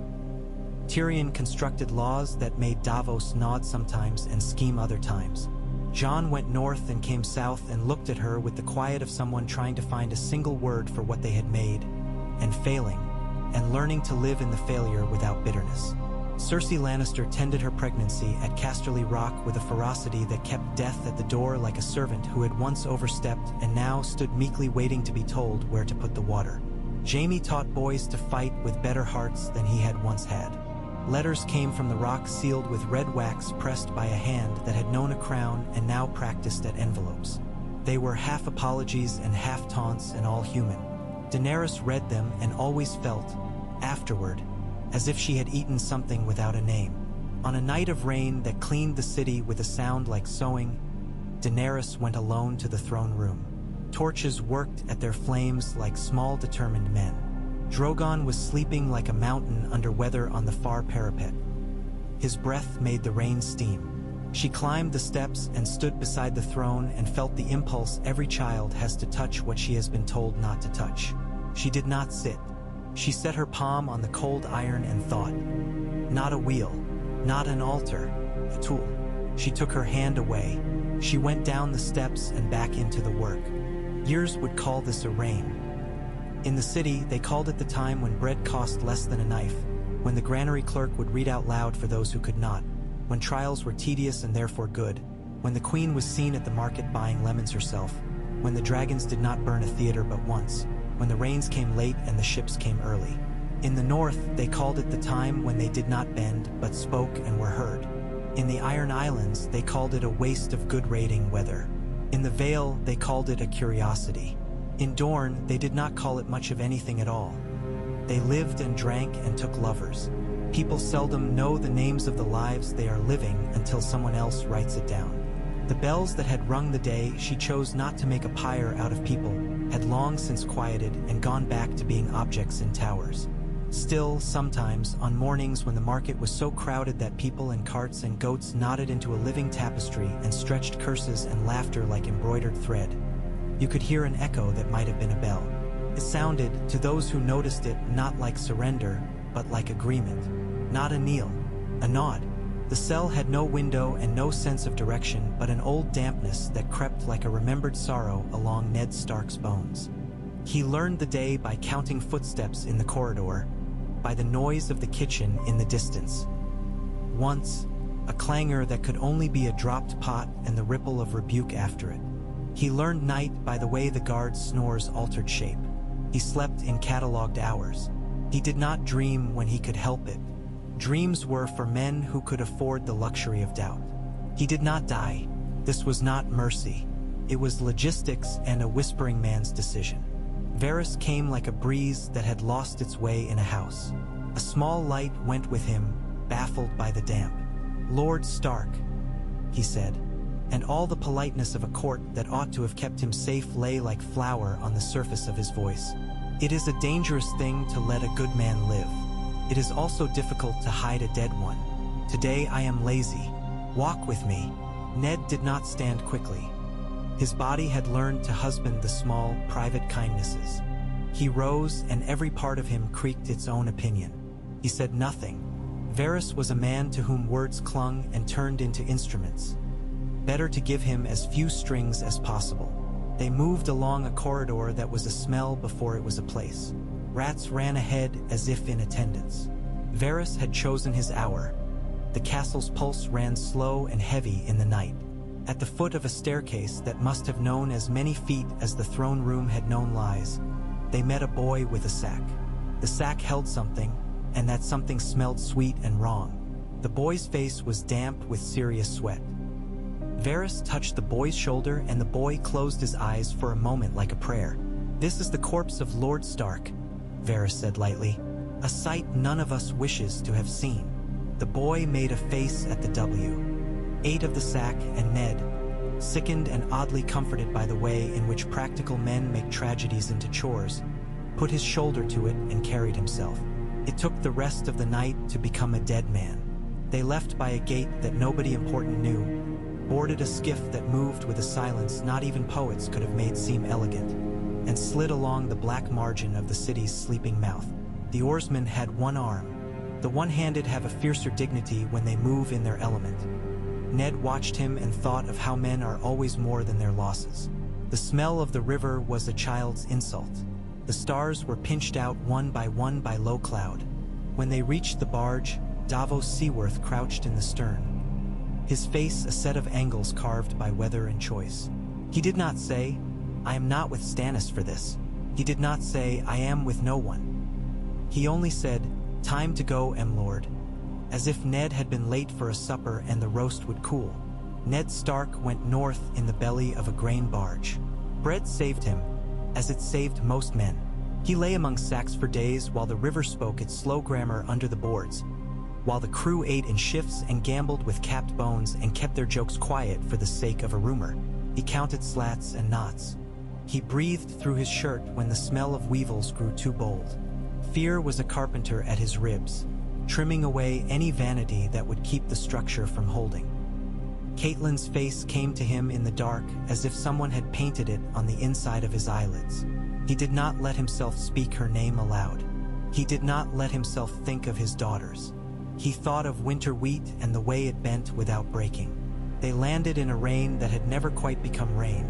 Tyrion constructed laws that made Davos nod sometimes and scheme other times. Jon went north and came south and looked at her with the quiet of someone trying to find a single word for what they had made, and failing, and learning to live in the failure without bitterness. Cersei Lannister tended her pregnancy at Casterly Rock with a ferocity that kept death at the door like a servant who had once overstepped and now stood meekly waiting to be told where to put the water. Jaime taught boys to fight with better hearts than he had once had. Letters came from the rock sealed with red wax pressed by a hand that had known a crown and now practiced at envelopes. They were half apologies and half taunts and all human. Daenerys read them and always felt, afterward, as if she had eaten something without a name. On a night of rain that cleaned the city with a sound like sewing, Daenerys went alone to the throne room. Torches worked at their flames like small determined men. Drogon was sleeping like a mountain under weather on the far parapet. His breath made the rain steam. She climbed the steps and stood beside the throne and felt the impulse every child has to touch what she has been told not to touch. She did not sit. She set her palm on the cold iron and thought. Not a wheel, not an altar, a tool. She took her hand away. She went down the steps and back into the work. Years would call this a reign. In the city, they called it the time when bread cost less than a knife, when the granary clerk would read out loud for those who could not, when trials were tedious and therefore good, when the queen was seen at the market buying lemons herself, when the dragons did not burn a theater but once, when the rains came late and the ships came early. In the north, they called it the time when they did not bend but spoke and were heard. In the Iron Islands, they called it a waste of good raiding weather. In the Vale, they called it a curiosity. In Dorne, they did not call it much of anything at all. They lived and drank and took lovers. People seldom know the names of the lives they are living until someone else writes it down. The bells that had rung the day she chose not to make a pyre out of people had long since quieted and gone back to being objects in towers. Still, sometimes, on mornings when the market was so crowded that people and carts and goats nodded into a living tapestry and stretched curses and laughter like embroidered thread, you could hear an echo that might have been a bell. It sounded, to those who noticed it, not like surrender, but like agreement. Not a kneel, a nod. The cell had no window and no sense of direction, but an old dampness that crept like a remembered sorrow along Ned Stark's bones. He learned the day by counting footsteps in the corridor, by the noise of the kitchen in the distance. Once, a clangor that could only be a dropped pot and the ripple of rebuke after it. He learned night by the way the guard's snores altered shape. He slept in catalogued hours. He did not dream when he could help it. Dreams were for men who could afford the luxury of doubt. He did not die. This was not mercy. It was logistics and a whispering man's decision. Varys came like a breeze that had lost its way in a house. A small light went with him, baffled by the damp. "Lord Stark," he said, and all the politeness of a court that ought to have kept him safe lay like flour on the surface of his voice. It is a dangerous thing to let a good man live. It is also difficult to hide a dead one. Today I am lazy. Walk with me. Ned did not stand quickly. His body had learned to husband the small, private kindnesses. He rose, and every part of him creaked its own opinion. He said nothing. Varys was a man to whom words clung and turned into instruments. Better to give him as few strings as possible. They moved along a corridor that was a smell before it was a place. Rats ran ahead as if in attendance. Varys had chosen his hour. The castle's pulse ran slow and heavy in the night. At the foot of a staircase that must have known as many feet as the throne room had known lies, they met a boy with a sack. The sack held something, and that something smelled sweet and wrong. The boy's face was damp with serious sweat. Varys touched the boy's shoulder, and the boy closed his eyes for a moment like a prayer. "This is the corpse of Lord Stark," Varys said lightly, "a sight none of us wishes to have seen." The boy made a face at the W. Ate of the sack, and Ned, sickened and oddly comforted by the way in which practical men make tragedies into chores, put his shoulder to it and carried himself. It took the rest of the night to become a dead man. They left by a gate that nobody important knew, boarded a skiff that moved with a silence not even poets could have made seem elegant, and slid along the black margin of the city's sleeping mouth. The oarsmen had one arm. The one-handed have a fiercer dignity when they move in their element. Ned watched him and thought of how men are always more than their losses. The smell of the river was a child's insult. The stars were pinched out one by low cloud. When they reached the barge, Davos Seaworth crouched in the stern, his face a set of angles carved by weather and choice. He did not say, "I am not with Stannis for this." He did not say, "I am with no one." He only said, "Time to go, Lord," as if Ned had been late for a supper and the roast would cool. Ned Stark went north in the belly of a grain barge. Bread saved him, as it saved most men. He lay among sacks for days while the river spoke its slow grammar under the boards, while the crew ate in shifts and gambled with capped bones and kept their jokes quiet for the sake of a rumor. He counted slats and knots. He breathed through his shirt when the smell of weevils grew too bold. Fear was a carpenter at his ribs, trimming away any vanity that would keep the structure from holding. Catelyn's face came to him in the dark as if someone had painted it on the inside of his eyelids. He did not let himself speak her name aloud. He did not let himself think of his daughters. He thought of winter wheat and the way it bent without breaking. They landed in a rain that had never quite become rain,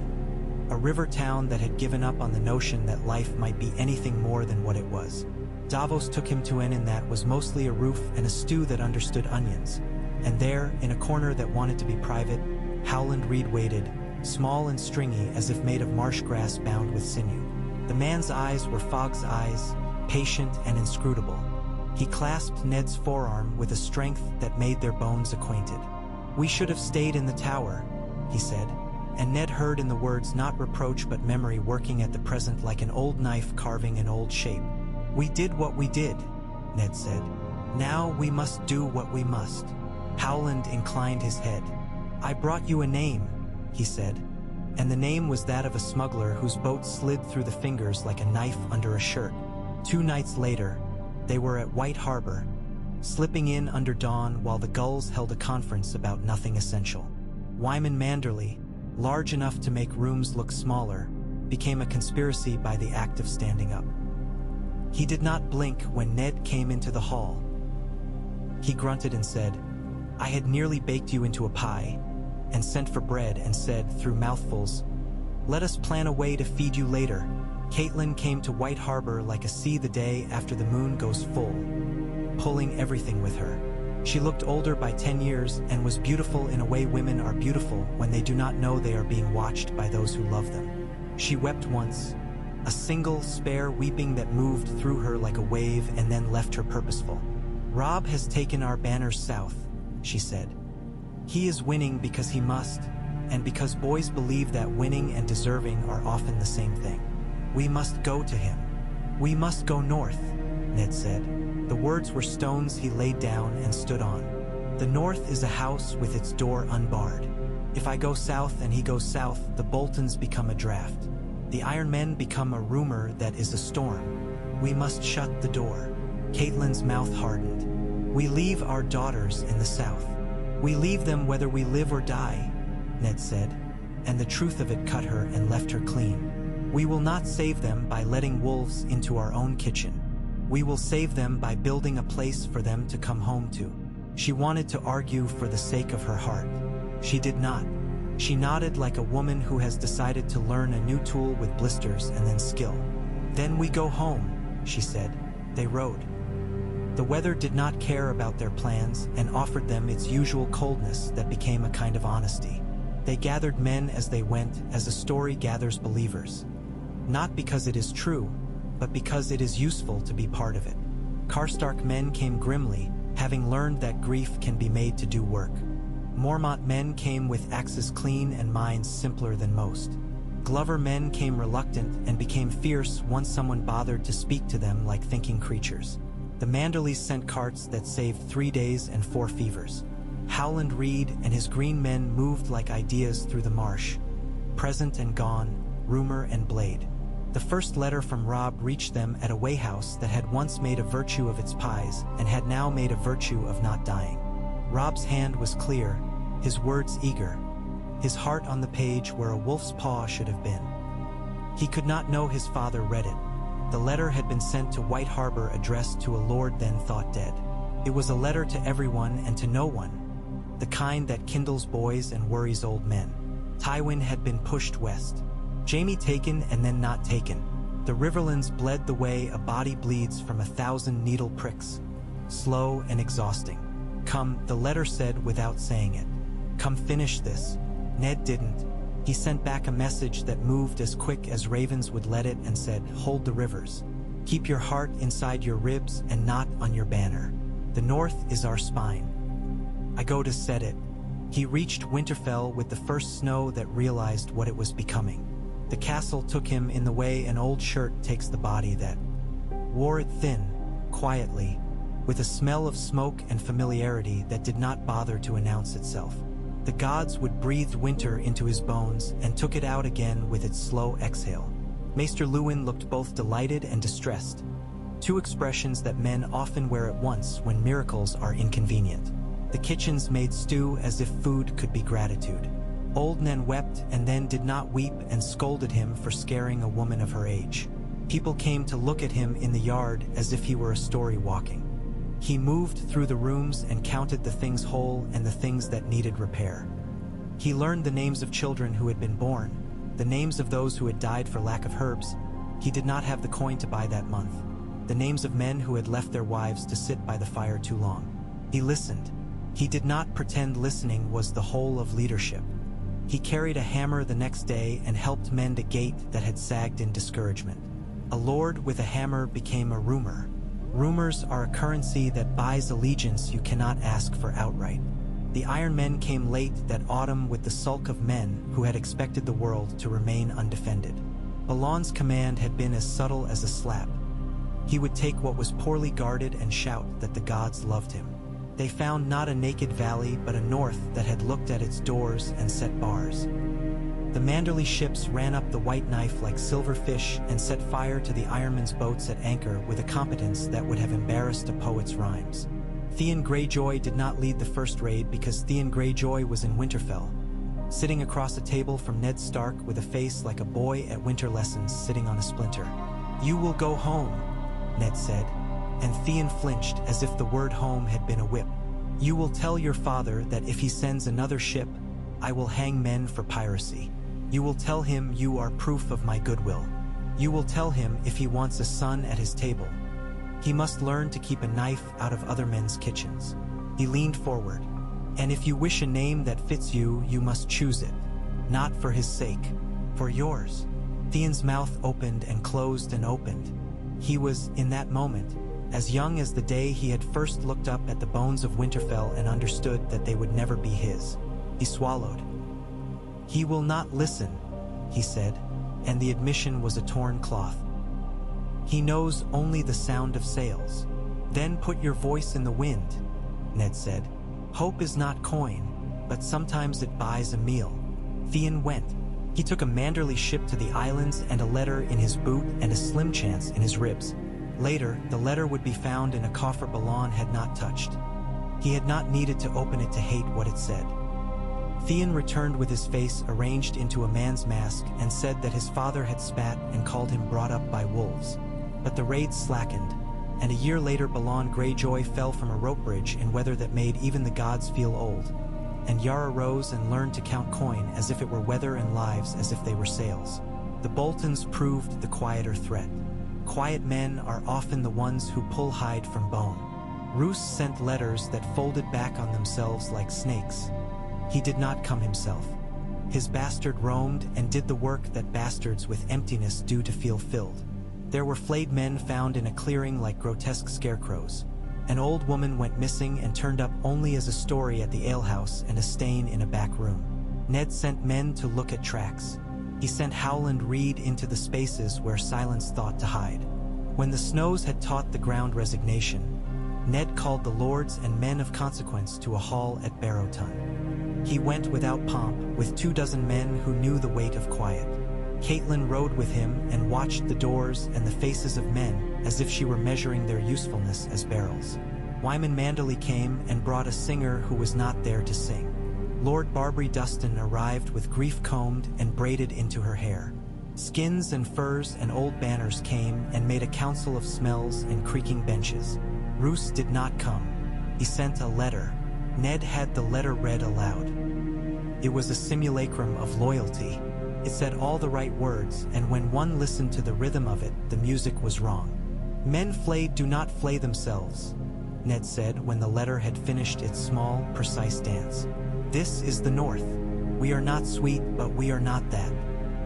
a river town that had given up on the notion that life might be anything more than what it was. Davos took him to an inn that was mostly a roof and a stew that understood onions. And there, in a corner that wanted to be private, Howland Reed waited, small and stringy as if made of marsh grass bound with sinew. The man's eyes were Fogg's eyes, patient and inscrutable. He clasped Ned's forearm with a strength that made their bones acquainted. "We should have stayed in the tower," he said, and Ned heard in the words not reproach but memory working at the present like an old knife carving an old shape. "We did what we did," Ned said. "Now we must do what we must." Howland inclined his head. "I brought you a name," he said, and the name was that of a smuggler whose boat slid through the fingers like a knife under a shirt. 2 nights later, they were at White Harbor, slipping in under dawn while the gulls held a conference about nothing essential. Wyman Manderley, large enough to make rooms look smaller, became a conspiracy by the act of standing up. He did not blink when Ned came into the hall. He grunted and said, "I had nearly baked you into a pie," and sent for bread and said, through mouthfuls, "Let us plan a way to feed you later." Caitlin came to White Harbor like a sea the day after the moon goes full, pulling everything with her. She looked older by 10 years and was beautiful in a way women are beautiful when they do not know they are being watched by those who love them. She wept once, a single, spare weeping that moved through her like a wave and then left her purposeful. "Rob has taken our banners south," she said. "He is winning because he must, and because boys believe that winning and deserving are often the same thing. We must go to him. We must go north," Ned said. The words were stones he laid down and stood on. "The north is a house with its door unbarred. If I go south and he goes south, the Boltons become a draft. The Iron Men become a rumor that is a storm. We must shut the door." Caitlin's mouth hardened. "We leave our daughters in the south. We leave them whether we live or die," Ned said, and the truth of it cut her and left her clean. "We will not save them by letting wolves into our own kitchen. We will save them by building a place for them to come home to." She wanted to argue for the sake of her heart. She did not. She nodded like a woman who has decided to learn a new tool with blisters and then skill. "Then we go home," she said. They rode. The weather did not care about their plans and offered them its usual coldness that became a kind of honesty. They gathered men as they went, as a story gathers believers. Not because it is true, but because it is useful to be part of it. Karstark men came grimly, having learned that grief can be made to do work. Mormont men came with axes clean and minds simpler than most. Glover men came reluctant and became fierce once someone bothered to speak to them like thinking creatures. The Manderleys sent carts that saved 3 days and 4 fevers. Howland Reed and his green men moved like ideas through the marsh, present and gone, rumor and blade. The first letter from Rob reached them at a wayhouse that had once made a virtue of its pies and had now made a virtue of not dying. Rob's hand was clear, his words eager, his heart on the page where a wolf's paw should have been. He could not know his father read it. The letter had been sent to White Harbor addressed to a lord then thought dead. It was a letter to everyone and to no one, the kind that kindles boys and worries old men. Tywin had been pushed west. Jaime taken and then not taken. The Riverlands bled the way a body bleeds from 1,000 needle pricks. Slow and exhausting. "Come," the letter said without saying it. "Come finish this." Ned didn't. He sent back a message that moved as quick as ravens would let it and said, "Hold the rivers. Keep your heart inside your ribs and not on your banner. The north is our spine. I go to set it." He reached Winterfell with the first snow that realized what it was becoming. The castle took him in the way an old shirt takes the body that wore it thin, quietly, with a smell of smoke and familiarity that did not bother to announce itself. The gods would breathe winter into his bones and took it out again with its slow exhale. Maester Luwin looked both delighted and distressed, 2 expressions that men often wear at once when miracles are inconvenient. The kitchens made stew as if food could be gratitude. Old Nen wept and then did not weep and scolded him for scaring a woman of her age. People came to look at him in the yard as if he were a story walking. He moved through the rooms and counted the things whole and the things that needed repair. He learned the names of children who had been born, the names of those who had died for lack of herbs. He did not have the coin to buy that month. The names of men who had left their wives to sit by the fire too long. He listened. He did not pretend listening was the whole of leadership. He carried a hammer the next day and helped mend a gate that had sagged in discouragement. A lord with a hammer became a rumor. Rumors are a currency that buys allegiance you cannot ask for outright. The Iron Men came late that autumn with the sulk of men who had expected the world to remain undefended. Balon's command had been as subtle as a slap. He would take what was poorly guarded and shout that the gods loved him. They found not a naked valley but a north that had looked at its doors and set bars. The Manderley ships ran up the white knife like silver fish and set fire to the Ironmen's boats at anchor with a competence that would have embarrassed a poet's rhymes. Theon Greyjoy did not lead the first raid because Theon Greyjoy was in Winterfell, sitting across a table from Ned Stark with a face like a boy at winter lessons sitting on a splinter. "You will go home," Ned said, and Theon flinched as if the word home had been a whip. "You will tell your father that if he sends another ship, I will hang men for piracy. You will tell him you are proof of my goodwill. You will tell him if he wants a son at his table, he must learn to keep a knife out of other men's kitchens." He leaned forward. "And if you wish a name that fits you, you must choose it. Not for his sake, for yours." Theon's mouth opened and closed and opened. He was, in that moment, as young as the day he had first looked up at the bones of Winterfell and understood that they would never be his. He swallowed. "He will not listen," he said, and the admission was a torn cloth. "He knows only the sound of sails." "Then put your voice in the wind," Ned said. "Hope is not coin, but sometimes it buys a meal." Theon went. He took a Manderley ship to the islands and a letter in his boot and a slim chance in his ribs. Later, the letter would be found in a coffer Balon had not touched. He had not needed to open it to hate what it said. Theon returned with his face arranged into a man's mask and said that his father had spat and called him brought up by wolves. But the raids slackened, and a year later Balon Greyjoy fell from a rope bridge in weather that made even the gods feel old. And Yara rose and learned to count coin as if it were weather and lives as if they were sails. The Boltons proved the quieter threat. Quiet men are often the ones who pull hide from bone. Roose sent letters that folded back on themselves like snakes. He did not come himself. His bastard roamed and did the work that bastards with emptiness do to feel filled. There were flayed men found in a clearing like grotesque scarecrows. An old woman went missing and turned up only as a story at the alehouse and a stain in a back room. Ned sent men to look at tracks. He sent Howland Reed into the spaces where silence thought to hide. When the snows had taught the ground resignation, Ned called the lords and men of consequence to a hall at Barrowton. He went without pomp, with 24 men who knew the weight of quiet. Catelyn rode with him and watched the doors and the faces of men as if she were measuring their usefulness as barrels. Wyman Manderley came and brought a singer who was not there to sing. Lord Barbary Dustin arrived with grief combed and braided into her hair. Skins and furs and old banners came and made a council of smells and creaking benches. Roose did not come. He sent a letter. Ned had the letter read aloud. It was a simulacrum of loyalty. It said all the right words, and when one listened to the rhythm of it, the music was wrong. "Men flayed do not flay themselves," Ned said when the letter had finished its small, precise dance. "This is the North. We are not sweet, but we are not that.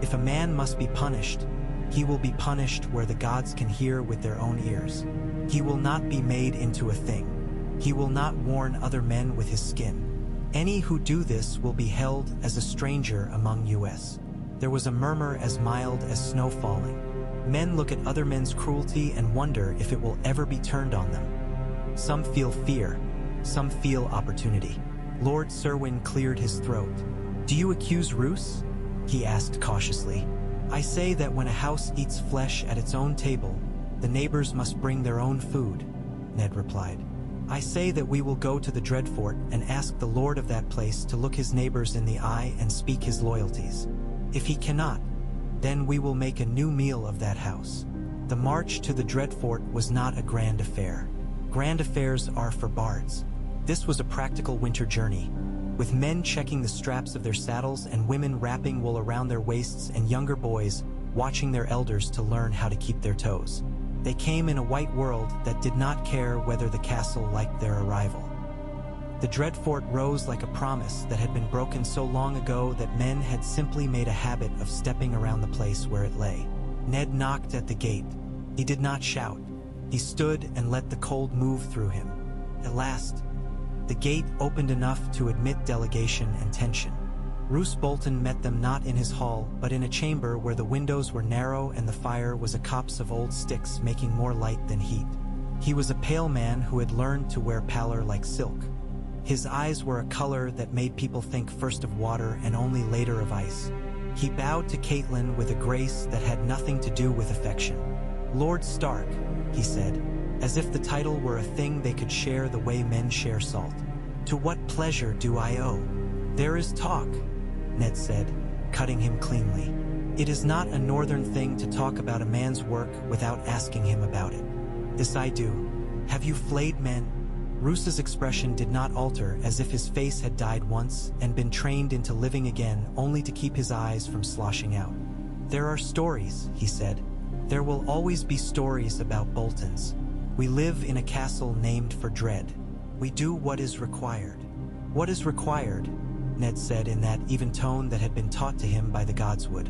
If a man must be punished, he will be punished where the gods can hear with their own ears. He will not be made into a thing. He will not warn other men with his skin. Any who do this will be held as a stranger among us." There was a murmur as mild as snow falling. Men look at other men's cruelty and wonder if it will ever be turned on them. Some feel fear, some feel opportunity. Lord Serwyn cleared his throat. "Do you accuse Roose?" he asked cautiously. "I say that when a house eats flesh at its own table, the neighbors must bring their own food," Ned replied. "I say that we will go to the Dreadfort and ask the lord of that place to look his neighbors in the eye and speak his loyalties. If he cannot, then we will make a new meal of that house." The march to the Dreadfort was not a grand affair. Grand affairs are for bards. This was a practical winter journey, with men checking the straps of their saddles and women wrapping wool around their waists and younger boys watching their elders to learn how to keep their toes. They came in a white world that did not care whether the castle liked their arrival. The Dreadfort rose like a promise that had been broken so long ago that men had simply made a habit of stepping around the place where it lay. Ned knocked at the gate. He did not shout. He stood and let the cold move through him. At last, The gate opened enough to admit delegation and tension. Roose Bolton met them not in his hall, but in a chamber where the windows were narrow and the fire was a copse of old sticks making more light than heat. He was a pale man who had learned to wear pallor like silk. His eyes were a color that made people think first of water and only later of ice. He bowed to Catelyn with a grace that had nothing to do with affection. "Lord Stark," he said, as if the title were a thing they could share the way men share salt. "To what pleasure do I owe?" "There is talk," Ned said, cutting him cleanly. "It is not a northern thing to talk about a man's work without asking him about it. This I do. Have you flayed men?" Roose's expression did not alter, as if his face had died once and been trained into living again only to keep his eyes from sloshing out. "There are stories," he said. "There will always be stories about Boltons. We live in a castle named for dread. We do what is required." "What is required?" Ned said in that even tone that had been taught to him by the godswood.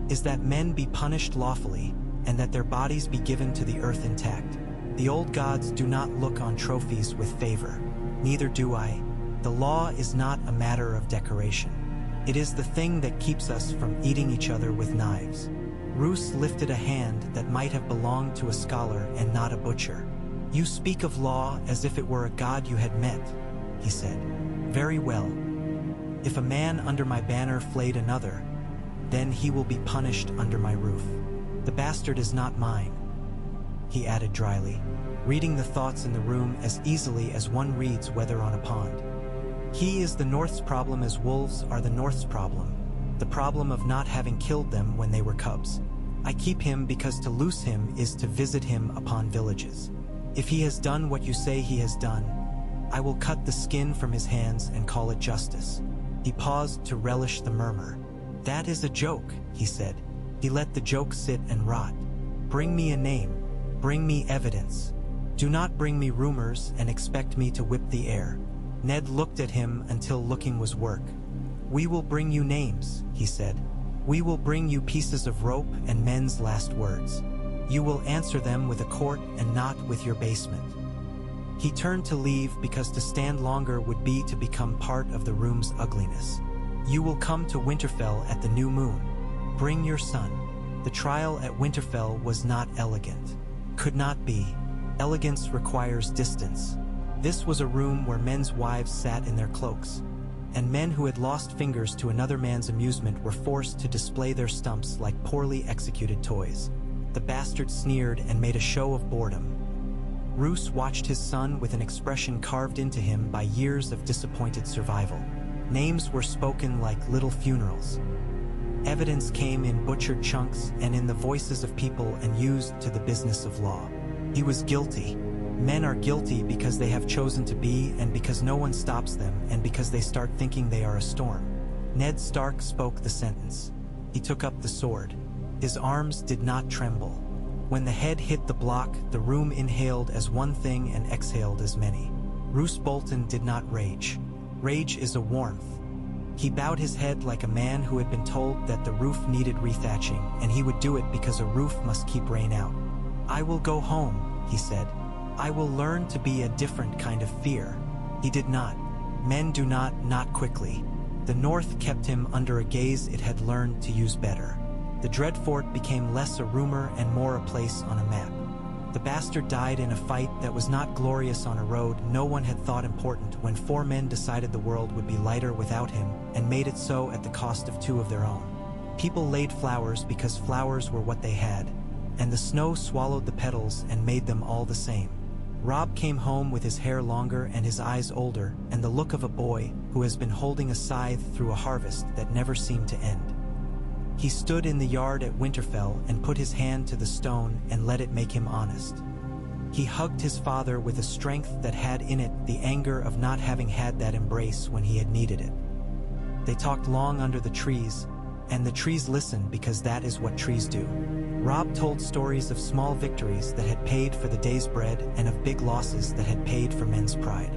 "Is that men be punished lawfully, and that their bodies be given to the earth intact. The old gods do not look on trophies with favor. Neither do I. The law is not a matter of decoration. It is the thing that keeps us from eating each other with knives." Roose lifted a hand that might have belonged to a scholar and not a butcher. "You speak of law as if it were a god you had met," he said. "Very well. If a man under my banner flayed another, then he will be punished under my roof. The bastard is not mine," he added dryly, reading the thoughts in the room as easily as one reads weather on a pond. "He is the North's problem as wolves are the North's problem, the problem of not having killed them when they were cubs. I keep him because to loose him is to visit him upon villages. If he has done what you say he has done, I will cut the skin from his hands and call it justice." He paused to relish the murmur. "That is a joke," he said. He let the joke sit and rot. "Bring me a name. Bring me evidence. Do not bring me rumors and expect me to whip the air." Ned looked at him until looking was work. "We will bring you names," he said. "We will bring you pieces of rope and men's last words. You will answer them with a court and not with your basement." He turned to leave because to stand longer would be to become part of the room's ugliness. "You will come to Winterfell at the new moon. Bring your son." The trial at Winterfell was not elegant. Could not be. Elegance requires distance. This was a room where men's wives sat in their cloaks, and men who had lost fingers to another man's amusement were forced to display their stumps like poorly executed toys. The bastard sneered and made a show of boredom. Roose watched his son with an expression carved into him by years of disappointed survival. Names were spoken like little funerals. Evidence came in butchered chunks and in the voices of people and used to the business of law. He was guilty. Men are guilty because they have chosen to be and because no one stops them and because they start thinking they are a storm. Ned Stark spoke the sentence. He took up the sword. His arms did not tremble. When the head hit the block, the room inhaled as one thing and exhaled as many. Roose Bolton did not rage. Rage is a warmth. He bowed his head like a man who had been told that the roof needed rethatching, and he would do it because a roof must keep rain out. "I will go home," he said. "I will learn to be a different kind of fear." He did not. Men do not quickly. The North kept him under a gaze it had learned to use better. The Dreadfort became less a rumor and more a place on a map. The bastard died in a fight that was not glorious on a road no one had thought important when 4 men decided the world would be lighter without him and made it so at the cost of 2 of their own. People laid flowers because flowers were what they had, and the snow swallowed the petals and made them all the same. Robb came home with his hair longer and his eyes older and the look of a boy who has been holding a scythe through a harvest that never seemed to end. He stood in the yard at Winterfell and put his hand to the stone and let it make him honest. He hugged his father with a strength that had in it the anger of not having had that embrace when he had needed it. They talked long under the trees, and the trees listened because that is what trees do. Robb told stories of small victories that had paid for the day's bread and of big losses that had paid for men's pride.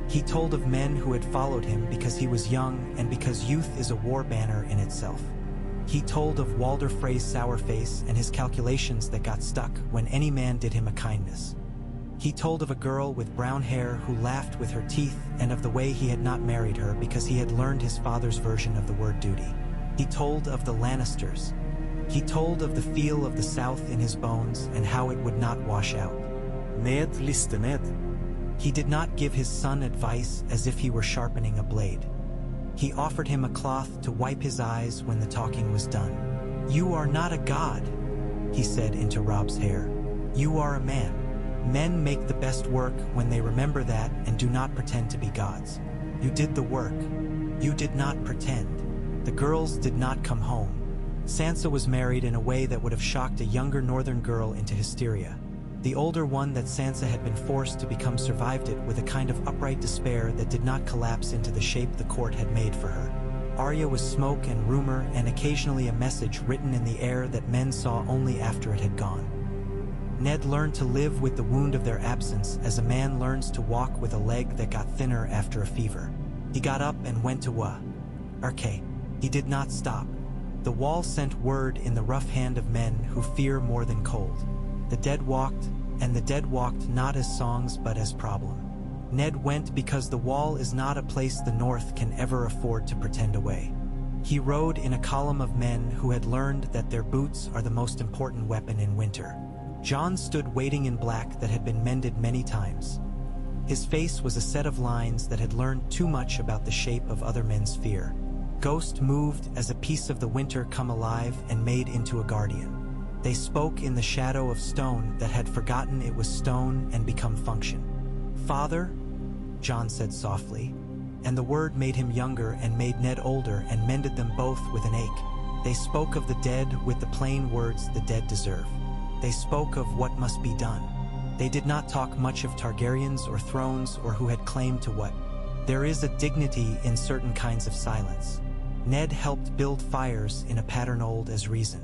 He told of men who had followed him because he was young and because youth is a war banner in itself. He told of Walder Frey's sour face and his calculations that got stuck when any man did him a kindness. He told of a girl with brown hair who laughed with her teeth and of the way he had not married her because he had learned his father's version of the word duty. He told of the Lannisters. He told of the feel of the South in his bones and how it would not wash out.
Ned, liste ned.
He did not give his son advice as if he were sharpening a blade. He offered him a cloth to wipe his eyes when the talking was done. "You are not a god," he said into Rob's hair. "You are a man. Men make the best work when they remember that and do not pretend to be gods. You did the work. You did not pretend." The girls did not come home. Sansa was married in a way that would have shocked a younger northern girl into hysteria. The older one that Sansa had been forced to become survived it with a kind of upright despair that did not collapse into the shape the court had made for her. Arya was smoke and rumor and occasionally a message written in the air that men saw only after it had gone. Ned learned to live with the wound of their absence as a man learns to walk with a leg that got thinner after a fever. He got up and went to Arke. He did not stop. The wall sent word in the rough hand of men who fear more than cold. The dead walked, and the dead walked not as songs but as problem. Ned went because the wall is not a place the North can ever afford to pretend away. He rode in a column of men who had learned that their boots are the most important weapon in winter. Jon stood waiting in black that had been mended many times. His face was a set of lines that had learned too much about the shape of other men's fear. Ghost moved as a piece of the winter come alive and made into a guardian. They spoke in the shadow of stone that had forgotten it was stone and become function. "Father," Jon said softly, and the word made him younger and made Ned older and mended them both with an ache. They spoke of the dead with the plain words the dead deserve. They spoke of what must be done. They did not talk much of Targaryens or thrones or who had claimed to what. There is a dignity in certain kinds of silence. Ned helped build fires in a pattern old as reason.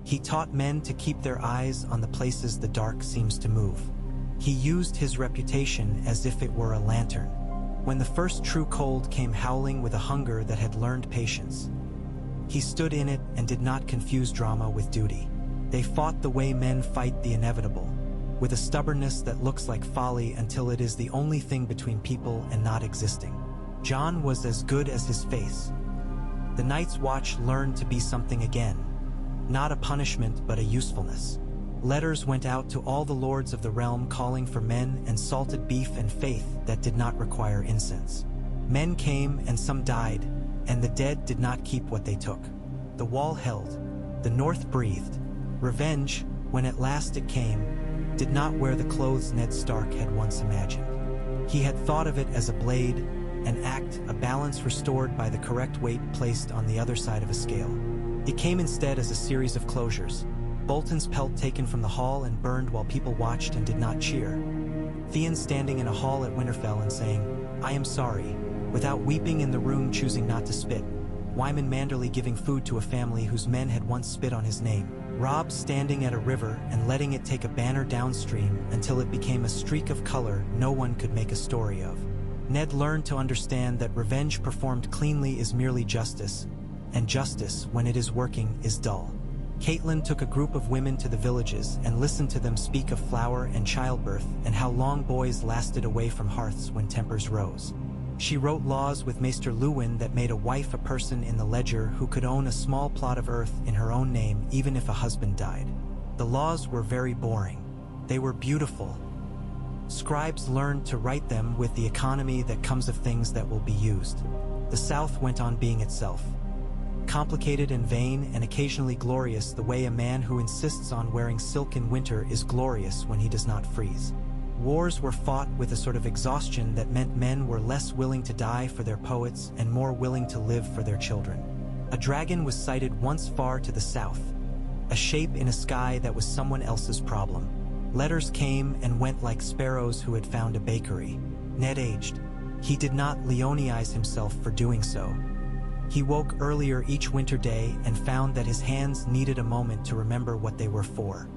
He taught men to keep their eyes on the places the dark seems to move. He used his reputation as if it were a lantern. When the first true cold came howling with a hunger that had learned patience, he stood in it and did not confuse drama with duty. They fought the way men fight the inevitable, with a stubbornness that looks like folly until it is the only thing between people and not existing. Jon was as good as his face. The Night's Watch learned to be something again, not a punishment but a usefulness. Letters went out to all the lords of the realm calling for men and salted beef and faith that did not require incense. Men came and some died, and the dead did not keep what they took. The wall held. The North breathed. Revenge, when at last it came, did not wear the clothes Ned Stark had once imagined. He had thought of it as a blade, an act, a balance restored by the correct weight placed on the other side of a scale. It came instead as a series of closures. Bolton's pelt taken from the hall and burned while people watched and did not cheer. Theon standing in a hall at Winterfell and saying, "I am sorry," without weeping in the room choosing not to spit. Wyman Manderly giving food to a family whose men had once spit on his name. Robb standing at a river and letting it take a banner downstream until it became a streak of color no one could make a story of. Ned learned to understand that revenge performed cleanly is merely justice, and justice, when it is working, is dull. Catelyn took a group of women to the villages and listened to them speak of flower and childbirth and how long boys lasted away from hearths when tempers rose. She wrote laws with Maester Luwin that made a wife a person in the ledger who could own a small plot of earth in her own name even if a husband died. The laws were very boring. They were beautiful. Scribes learned to write them with the economy that comes of things that will be used. The South went on being itself. Complicated and vain and occasionally glorious the way a man who insists on wearing silk in winter is glorious when he does not freeze. Wars were fought with a sort of exhaustion that meant men were less willing to die for their poets and more willing to live for their children. A dragon was sighted once far to the south, a shape in a sky that was someone else's problem. Letters came and went like sparrows who had found a bakery. Ned aged. He did not Leoneize himself for doing so. He woke earlier each winter day and found that his hands needed a moment to remember what they were for.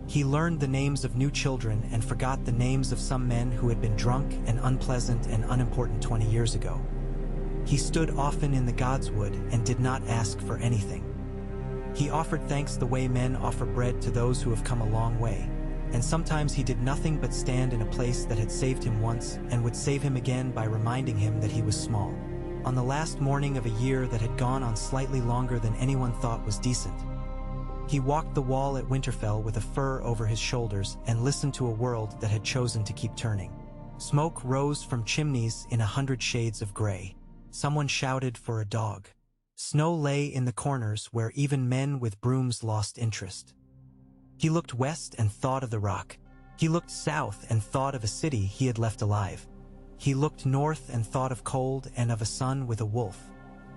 He learned the names of new children and forgot the names of some men who had been drunk and unpleasant and unimportant 20 years ago. He stood often in the godswood and did not ask for anything. He offered thanks the way men offer bread to those who have come a long way. And sometimes he did nothing but stand in a place that had saved him once and would save him again by reminding him that he was small. On the last morning of a year that had gone on slightly longer than anyone thought was decent, he walked the wall at Winterfell with a fur over his shoulders and listened to a world that had chosen to keep turning. Smoke rose from chimneys in 100 shades of gray. Someone shouted for a dog. Snow lay in the corners where even men with brooms lost interest. He looked west and thought of the rock. He looked south and thought of a city he had left alive. He looked north and thought of cold and of a sun with a wolf.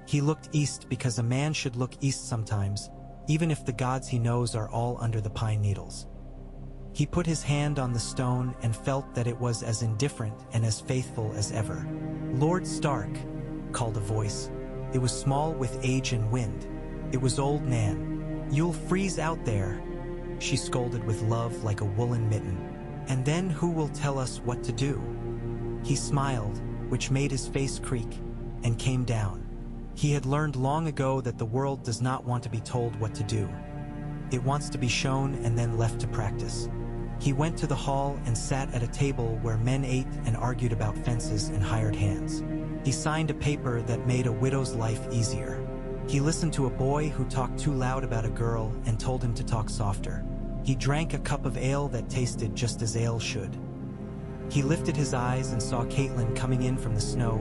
He looked east because a man should look east sometimes, even if the gods he knows are all under the pine needles. He put his hand on the stone and felt that it was as indifferent and as faithful as ever. "Lord Stark," called a voice. It was small with age and wind. It was old Nan. "You'll freeze out there," she scolded with love like a woolen mitten. "And then who will tell us what to do?" He smiled, which made his face creak, and came down. He had learned long ago that the world does not want to be told what to do. It wants to be shown and then left to practice. He went to the hall and sat at a table where men ate and argued about fences and hired hands. He signed a paper that made a widow's life easier. He listened to a boy who talked too loud about a girl and told him to talk softer. He drank a cup of ale that tasted just as ale should. He lifted his eyes and saw Caitlin coming in from the snow,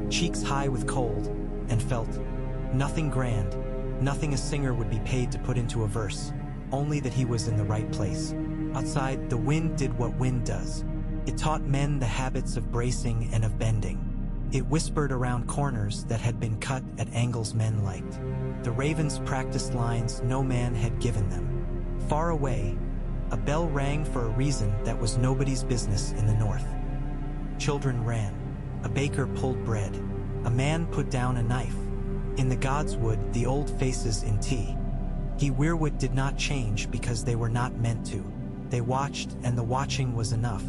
cheeks high with cold, and felt nothing grand, nothing a singer would be paid to put into a verse, only that he was in the right place. Outside, the wind did what wind does. It taught men the habits of bracing and of bending. It whispered around corners that had been cut at angles men liked. The ravens practiced lines no man had given them. Far away, a bell rang for a reason that was nobody's business in the north. Children ran. A baker pulled bread. A man put down a knife. In the gods' wood, the old faces in tea. He Weirwood did not change because they were not meant to. They watched, and the watching was enough.